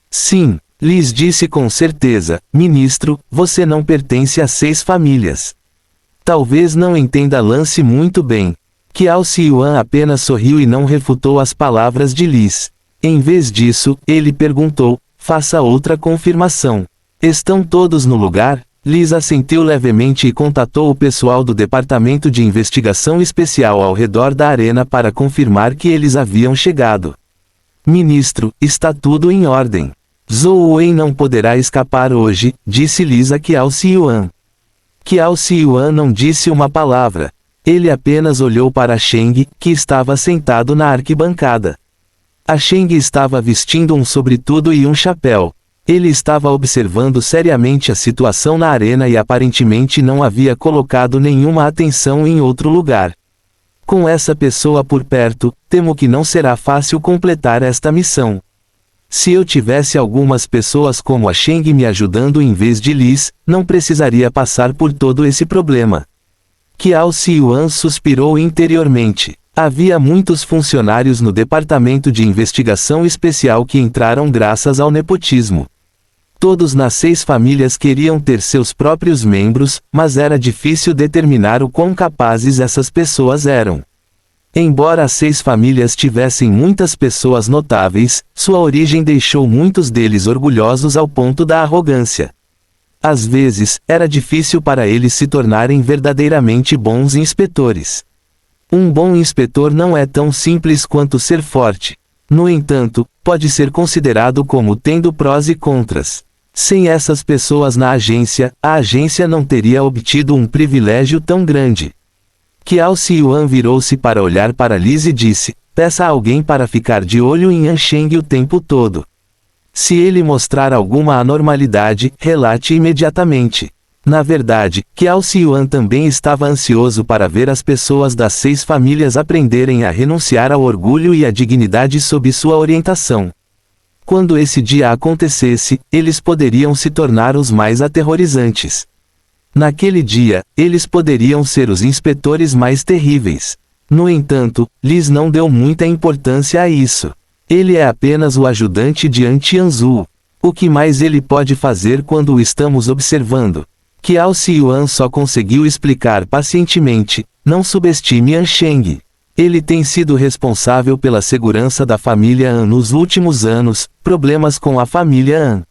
Sim, Liz disse com certeza, ministro, você não pertence a 6 famílias. Talvez não entenda Lance muito bem. Qiao Xiuan apenas sorriu e não refutou as palavras de Liz. Em vez disso, ele perguntou, faça outra confirmação. Estão todos no lugar? Liz assentiu levemente e contatou o pessoal do Departamento de Investigação Especial ao redor da arena para confirmar que eles haviam chegado. Ministro, está tudo em ordem. Zhou Wen não poderá escapar hoje, disse Liz a Qiao Xiuan. Qiao Xiuan não disse uma palavra. Ele apenas olhou para Sheng, que estava sentado na arquibancada. A Sheng estava vestindo um sobretudo e um chapéu. Ele estava observando seriamente a situação na arena e aparentemente não havia colocado nenhuma atenção em outro lugar. Com essa pessoa por perto, temo que não será fácil completar esta missão. Se eu tivesse algumas pessoas como a Sheng me ajudando em vez de Liz, não precisaria passar por todo esse problema. Qiao Xiuan suspirou interiormente. Havia muitos funcionários no departamento de investigação especial que entraram graças ao nepotismo. Todos nas 6 famílias queriam ter seus próprios membros, mas era difícil determinar o quão capazes essas pessoas eram. Embora as 6 famílias tivessem muitas pessoas notáveis, sua origem deixou muitos deles orgulhosos ao ponto da arrogância. Às vezes, era difícil para eles se tornarem verdadeiramente bons inspetores. Um bom inspetor não é tão simples quanto ser forte. No entanto, pode ser considerado como tendo prós e contras. Sem essas pessoas na agência, a agência não teria obtido um privilégio tão grande. Qiao Xiuan virou-se para olhar para Liz e disse: peça a alguém para ficar de olho em An Sheng o tempo todo. Se ele mostrar alguma anormalidade, relate imediatamente. Na verdade, Qiao Xiuan também estava ansioso para ver as pessoas das 6 famílias aprenderem a renunciar ao orgulho e à dignidade sob sua orientação. Quando esse dia acontecesse, eles poderiam se tornar os mais aterrorizantes. Naquele dia, eles poderiam ser os inspetores mais terríveis. No entanto, Liz não deu muita importância a isso. Ele é apenas o ajudante de An Tianzu. O que mais ele pode fazer quando o estamos observando? Qiao Xiuan só conseguiu explicar pacientemente: não subestime An Sheng. Ele tem sido responsável pela segurança da família An nos últimos anos, problemas com a família An.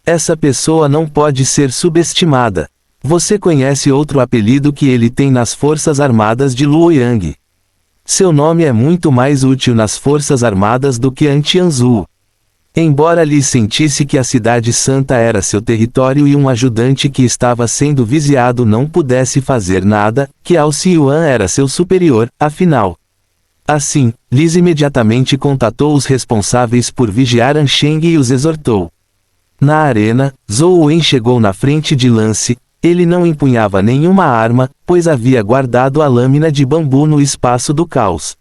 Essa pessoa não pode ser subestimada. Você conhece outro apelido que ele tem nas Forças Armadas de Luoyang? Seu nome é muito mais útil nas Forças Armadas do que An Tianzu. Embora Li sentisse que a Cidade Santa era seu território e um ajudante que estava sendo vigiado não pudesse fazer nada, Qiao Xiuan era seu superior, afinal. Assim, Liz imediatamente contatou os responsáveis por vigiar An Sheng e os exortou. Na arena, Zhou Wen chegou na frente de Lance. Ele não empunhava nenhuma arma, pois havia guardado a lâmina de bambu no espaço do caos.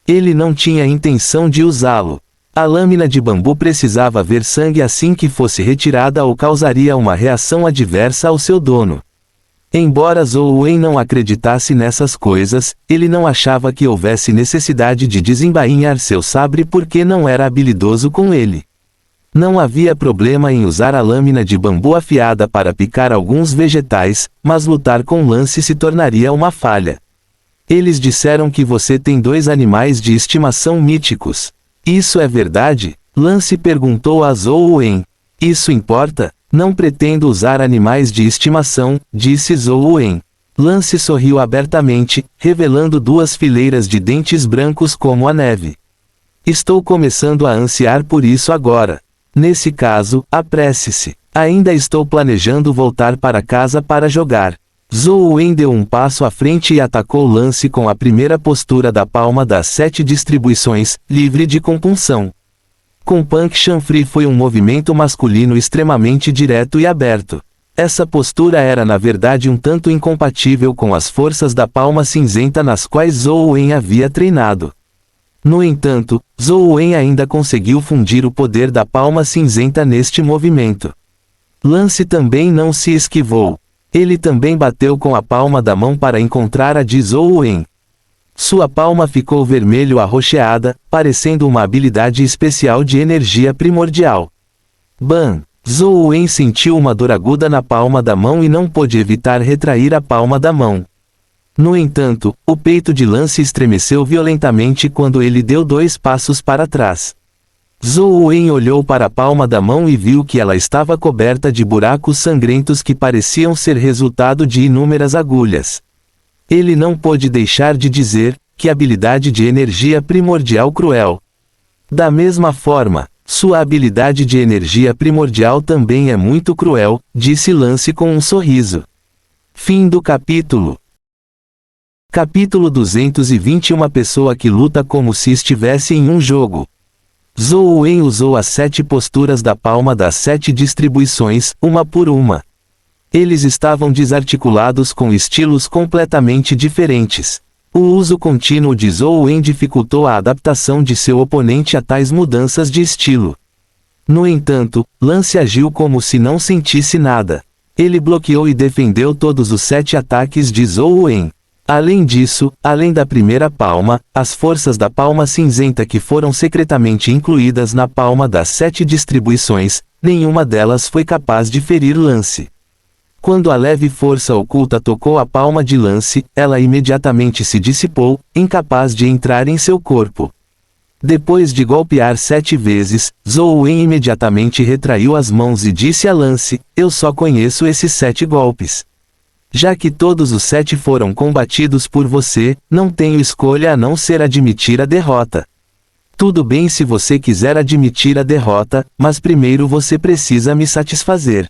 Ele não tinha intenção de usá-lo. A lâmina de bambu precisava ver sangue assim que fosse retirada ou causaria uma reação adversa ao seu dono. Embora Zhou Wen não acreditasse nessas coisas, ele não achava que houvesse necessidade de desembainhar seu sabre porque não era habilidoso com ele. Não havia problema em usar a lâmina de bambu afiada para picar alguns vegetais, mas lutar com Lance se tornaria uma falha. Eles disseram que você tem 2 animais de estimação míticos. Isso é verdade? Lance perguntou a Zhou Wen. Isso importa? Não pretendo usar animais de estimação, disse Zhou Wen. Lance sorriu abertamente, revelando 2 fileiras de dentes brancos como a neve. Estou começando a ansiar por isso agora. Nesse caso, apresse-se. Ainda estou planejando voltar para casa para jogar. Zhou Wen deu um passo à frente e atacou Lance com a primeira postura da palma das 7 distribuições, livre de compunção. Com Punk Chanfri foi um movimento masculino extremamente direto e aberto. Essa postura era na verdade um tanto incompatível com as forças da palma cinzenta nas quais Zhou Wen havia treinado. No entanto, Zhou Wen ainda conseguiu fundir o poder da palma cinzenta neste movimento. Lance também não se esquivou. Ele também bateu com a palma da mão para encontrar a de Zhou Wen. Sua palma ficou vermelho arroxeada, parecendo uma habilidade especial de energia primordial. Bam! Zhou Wen sentiu uma dor aguda na palma da mão e não pôde evitar retrair a palma da mão. No entanto, o peito de Lance estremeceu violentamente quando ele deu 2 passos para trás. Zhou Wen olhou para a palma da mão e viu que ela estava coberta de buracos sangrentos que pareciam ser resultado de inúmeras agulhas. Ele não pôde deixar de dizer: que habilidade de energia primordial cruel. Da mesma forma, sua habilidade de energia primordial também é muito cruel, disse Lance com um sorriso. Fim do capítulo. Capítulo 220. Uma pessoa que luta como se estivesse em um jogo. Zhou Wen usou as 7 posturas da palma das 7 distribuições, uma por uma. Eles estavam desarticulados com estilos completamente diferentes. O uso contínuo de Zhou Wen dificultou a adaptação de seu oponente a tais mudanças de estilo. No entanto, Lance agiu como se não sentisse nada. Ele bloqueou e defendeu todos os 7 ataques de Zhou Wen. Além disso, além da primeira palma, as forças da palma cinzenta que foram secretamente incluídas na palma das 7 distribuições, nenhuma delas foi capaz de ferir Lance. Quando a leve força oculta tocou a palma de Lance, ela imediatamente se dissipou, incapaz de entrar em seu corpo. Depois de golpear 7 vezes, Zhou Wen imediatamente retraiu as mãos e disse a Lance: "Eu só conheço esses 7 golpes. Já que todos os 7 foram combatidos por você, não tenho escolha a não ser admitir a derrota. Tudo bem se você quiser admitir a derrota, mas primeiro você precisa me satisfazer."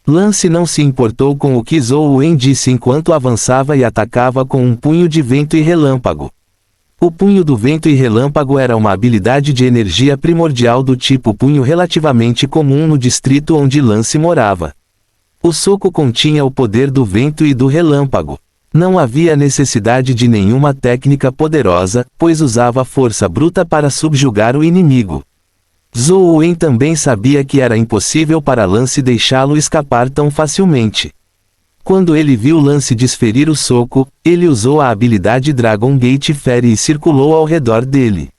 Lance não se importou com o que Zhou Wen disse enquanto avançava e atacava com um punho de vento e relâmpago. O punho do vento e relâmpago era uma habilidade de energia primordial do tipo punho relativamente comum no distrito onde Lance morava. O soco continha o poder do vento e do relâmpago. Não havia necessidade de nenhuma técnica poderosa, pois usava força bruta para subjugar o inimigo. Zhou Wen também sabia que era impossível para Lance deixá-lo escapar tão facilmente. Quando ele viu Lance desferir o soco, ele usou a habilidade Dragon Gate Fairy e circulou ao redor dele.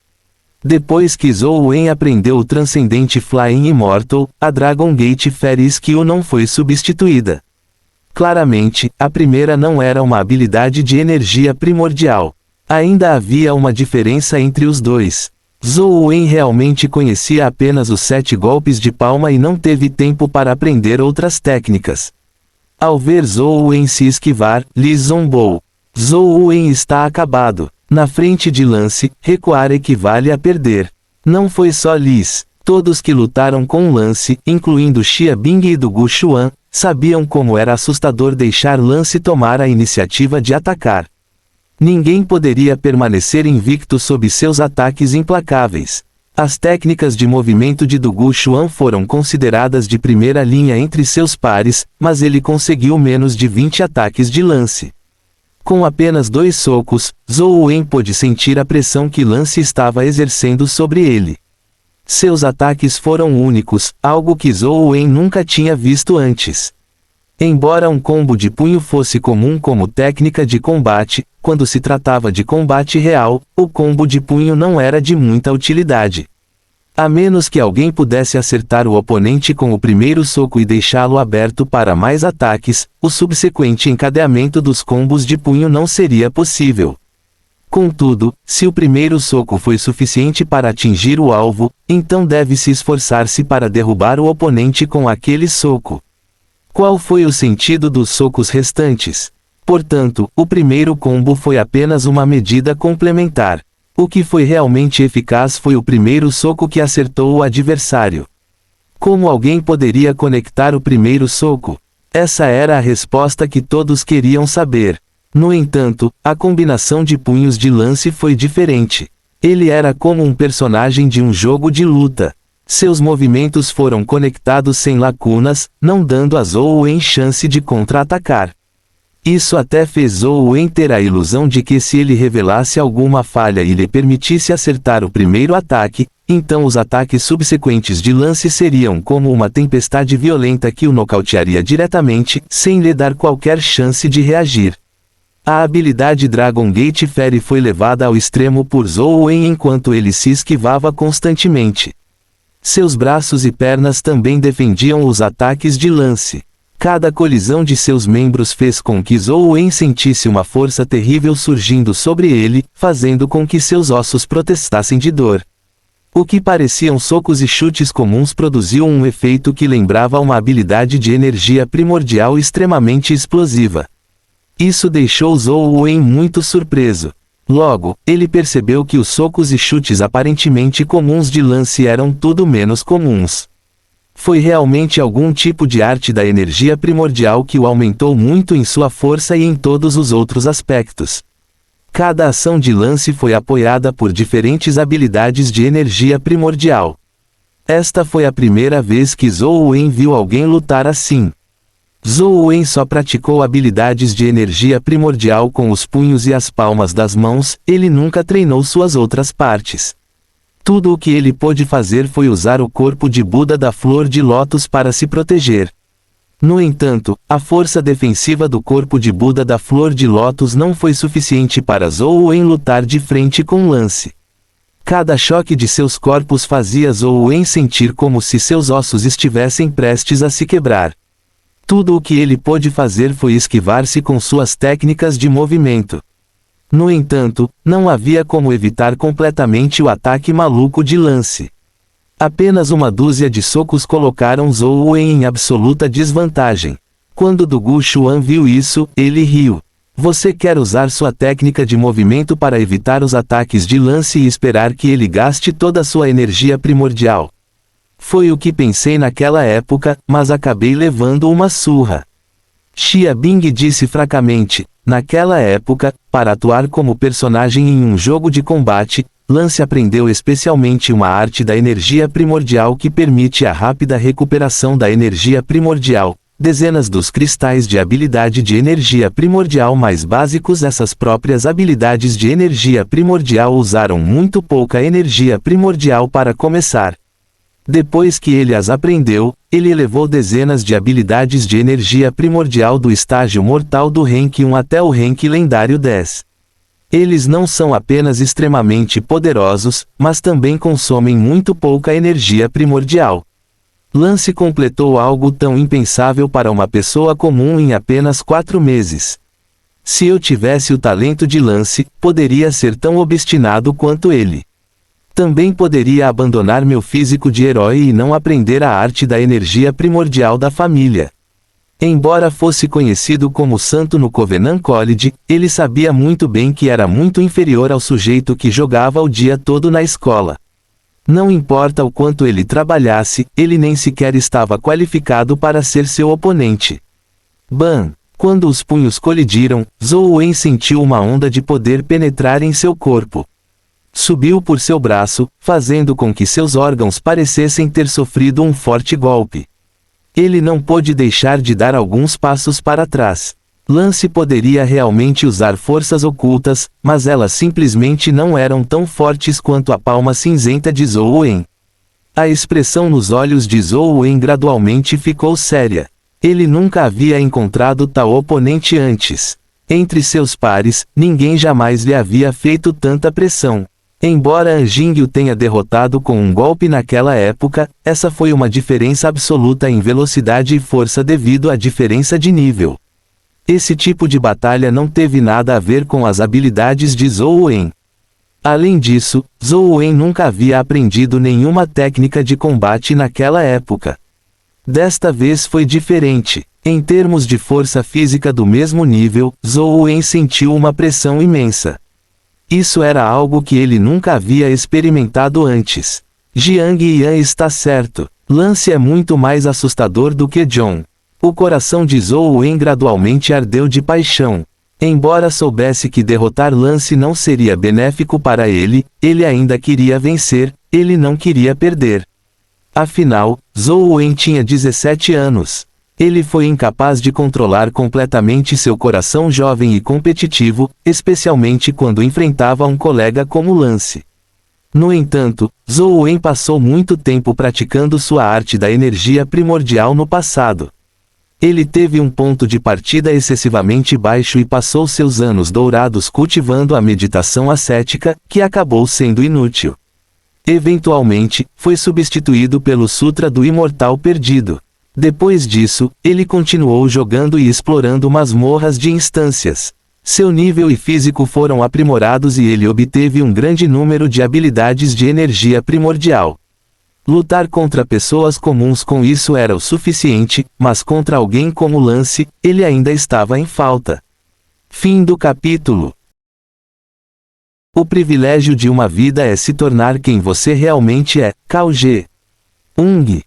Depois que Zhou Wen aprendeu o transcendente Flying Immortal, a Dragon Gate Fairy Skill não foi substituída. Claramente, a primeira não era uma habilidade de energia primordial. Ainda havia uma diferença entre os dois. Zhou Wen realmente conhecia apenas os 7 golpes de palma e não teve tempo para aprender outras técnicas. Ao ver Zhou Wen se esquivar, Li zombou. Zhou Wen está acabado. Na frente de Lance, recuar equivale a perder. Não foi só Liz. Todos que lutaram com Lance, incluindo Xia Bing e do Gu Xuan, sabiam como era assustador deixar Lance tomar a iniciativa de atacar. Ninguém poderia permanecer invicto sob seus ataques implacáveis. As técnicas de movimento de Du Gu Xuan foram consideradas de primeira linha entre seus pares, mas ele conseguiu menos de 20 ataques de Lance. Com apenas 2 socos, Zhou Wen pôde sentir a pressão que Lance estava exercendo sobre ele. Seus ataques foram únicos, algo que Zhou Wen nunca tinha visto antes. Embora um combo de punho fosse comum como técnica de combate, quando se tratava de combate real, o combo de punho não era de muita utilidade. A menos que alguém pudesse acertar o oponente com o primeiro soco e deixá-lo aberto para mais ataques, o subsequente encadeamento dos combos de punho não seria possível. Contudo, se o primeiro soco foi suficiente para atingir o alvo, então deve-se esforçar-se para derrubar o oponente com aquele soco. Qual foi o sentido dos socos restantes? Portanto, o primeiro combo foi apenas uma medida complementar. O que foi realmente eficaz foi o primeiro soco que acertou o adversário. Como alguém poderia conectar o primeiro soco? Essa era a resposta que todos queriam saber. No entanto, a combinação de punhos de Lance foi diferente. Ele era como um personagem de um jogo de luta. Seus movimentos foram conectados sem lacunas, não dando a Zhou Wen chance de contra-atacar. Isso até fez Zhou Wen ter a ilusão de que se ele revelasse alguma falha e lhe permitisse acertar o primeiro ataque, então os ataques subsequentes de Lance seriam como uma tempestade violenta que o nocautearia diretamente, sem lhe dar qualquer chance de reagir. A habilidade Dragon Gate Fairy foi levada ao extremo por Zhou Wen enquanto ele se esquivava constantemente. Seus braços e pernas também defendiam os ataques de Lance. Cada colisão de seus membros fez com que Zhou Wen sentisse uma força terrível surgindo sobre ele, fazendo com que seus ossos protestassem de dor. O que pareciam socos e chutes comuns produziu um efeito que lembrava uma habilidade de energia primordial extremamente explosiva. Isso deixou Zhou Wen muito surpreso. Logo, ele percebeu que os socos e chutes aparentemente comuns de Lance eram tudo menos comuns. Foi realmente algum tipo de arte da energia primordial que o aumentou muito em sua força e em todos os outros aspectos. Cada ação de Lance foi apoiada por diferentes habilidades de energia primordial. Esta foi a primeira vez que Zhou Wen viu alguém lutar assim. Zhou Wen só praticou habilidades de energia primordial com os punhos e as palmas das mãos, ele nunca treinou suas outras partes. Tudo o que ele pôde fazer foi usar o corpo de Buda da flor de lótus para se proteger. No entanto, a força defensiva do corpo de Buda da flor de lótus não foi suficiente para Zhou Wen lutar de frente com Lance. Cada choque de seus corpos fazia Zhou Wen sentir como se seus ossos estivessem prestes a se quebrar. Tudo o que ele pôde fazer foi esquivar-se com suas técnicas de movimento. No entanto, não havia como evitar completamente o ataque maluco de Lance. Apenas uma dúzia de socos colocaram Zhou Wen em absoluta desvantagem. Quando Du Guxuan viu isso, ele riu. Você quer usar sua técnica de movimento para evitar os ataques de Lance e esperar que ele gaste toda a sua energia primordial. Foi o que pensei naquela época, mas acabei levando uma surra. Xia Bing disse fracamente. Naquela época, para atuar como personagem em um jogo de combate, Lance aprendeu especialmente uma arte da energia primordial que permite a rápida recuperação da energia primordial. Dezenas dos cristais de habilidade de energia primordial mais básicos. Essas próprias habilidades de energia primordial usaram muito pouca energia primordial para começar. Depois que ele as aprendeu, ele elevou dezenas de habilidades de energia primordial do estágio mortal do Rank 1 até o Rank lendário 10. Eles não são apenas extremamente poderosos, mas também consomem muito pouca energia primordial. Lance completou algo tão impensável para uma pessoa comum em apenas 4 meses. Se eu tivesse o talento de Lance, poderia ser tão obstinado quanto ele. Também poderia abandonar meu físico de herói e não aprender a arte da energia primordial da família. Embora fosse conhecido como santo no Covenant College, ele sabia muito bem que era muito inferior ao sujeito que jogava o dia todo na escola. Não importa o quanto ele trabalhasse, ele nem sequer estava qualificado para ser seu oponente. Bam! Quando os punhos colidiram, Zhou Wen sentiu uma onda de poder penetrar em seu corpo. Subiu por seu braço, fazendo com que seus órgãos parecessem ter sofrido um forte golpe. Ele não pôde deixar de dar alguns passos para trás. Lance poderia realmente usar forças ocultas, mas elas simplesmente não eram tão fortes quanto a palma cinzenta de Zhou Wen. A expressão nos olhos de Zhou Wen gradualmente ficou séria. Ele nunca havia encontrado tal oponente antes. Entre seus pares, ninguém jamais lhe havia feito tanta pressão. Embora Anjing o tenha derrotado com um golpe naquela época, essa foi uma diferença absoluta em velocidade e força devido à diferença de nível. Esse tipo de batalha não teve nada a ver com as habilidades de Zhou Wen. Além disso, Zhou Wen nunca havia aprendido nenhuma técnica de combate naquela época. Desta vez foi diferente. Em termos de força física do mesmo nível, Zhou Wen sentiu uma pressão imensa. Isso era algo que ele nunca havia experimentado antes. Jiang Yan está certo. Lance é muito mais assustador do que John. O coração de Zhou Wen gradualmente ardeu de paixão. Embora soubesse que derrotar Lance não seria benéfico para ele, ele ainda queria vencer, ele não queria perder. Afinal, Zhou Wen tinha 17 anos. Ele foi incapaz de controlar completamente seu coração jovem e competitivo, especialmente quando enfrentava um colega como Lance. No entanto, Zhou Wen passou muito tempo praticando sua arte da energia primordial no passado. Ele teve um ponto de partida excessivamente baixo e passou seus anos dourados cultivando a meditação ascética, que acabou sendo inútil. Eventualmente, foi substituído pelo Sutra do Imortal Perdido. Depois disso, ele continuou jogando e explorando masmorras de instâncias. Seu nível e físico foram aprimorados e ele obteve um grande número de habilidades de energia primordial. Lutar contra pessoas comuns com isso era o suficiente, mas contra alguém como Lance, ele ainda estava em falta. Fim do capítulo. O privilégio de uma vida é se tornar quem você realmente é. Cao Ge. Ung.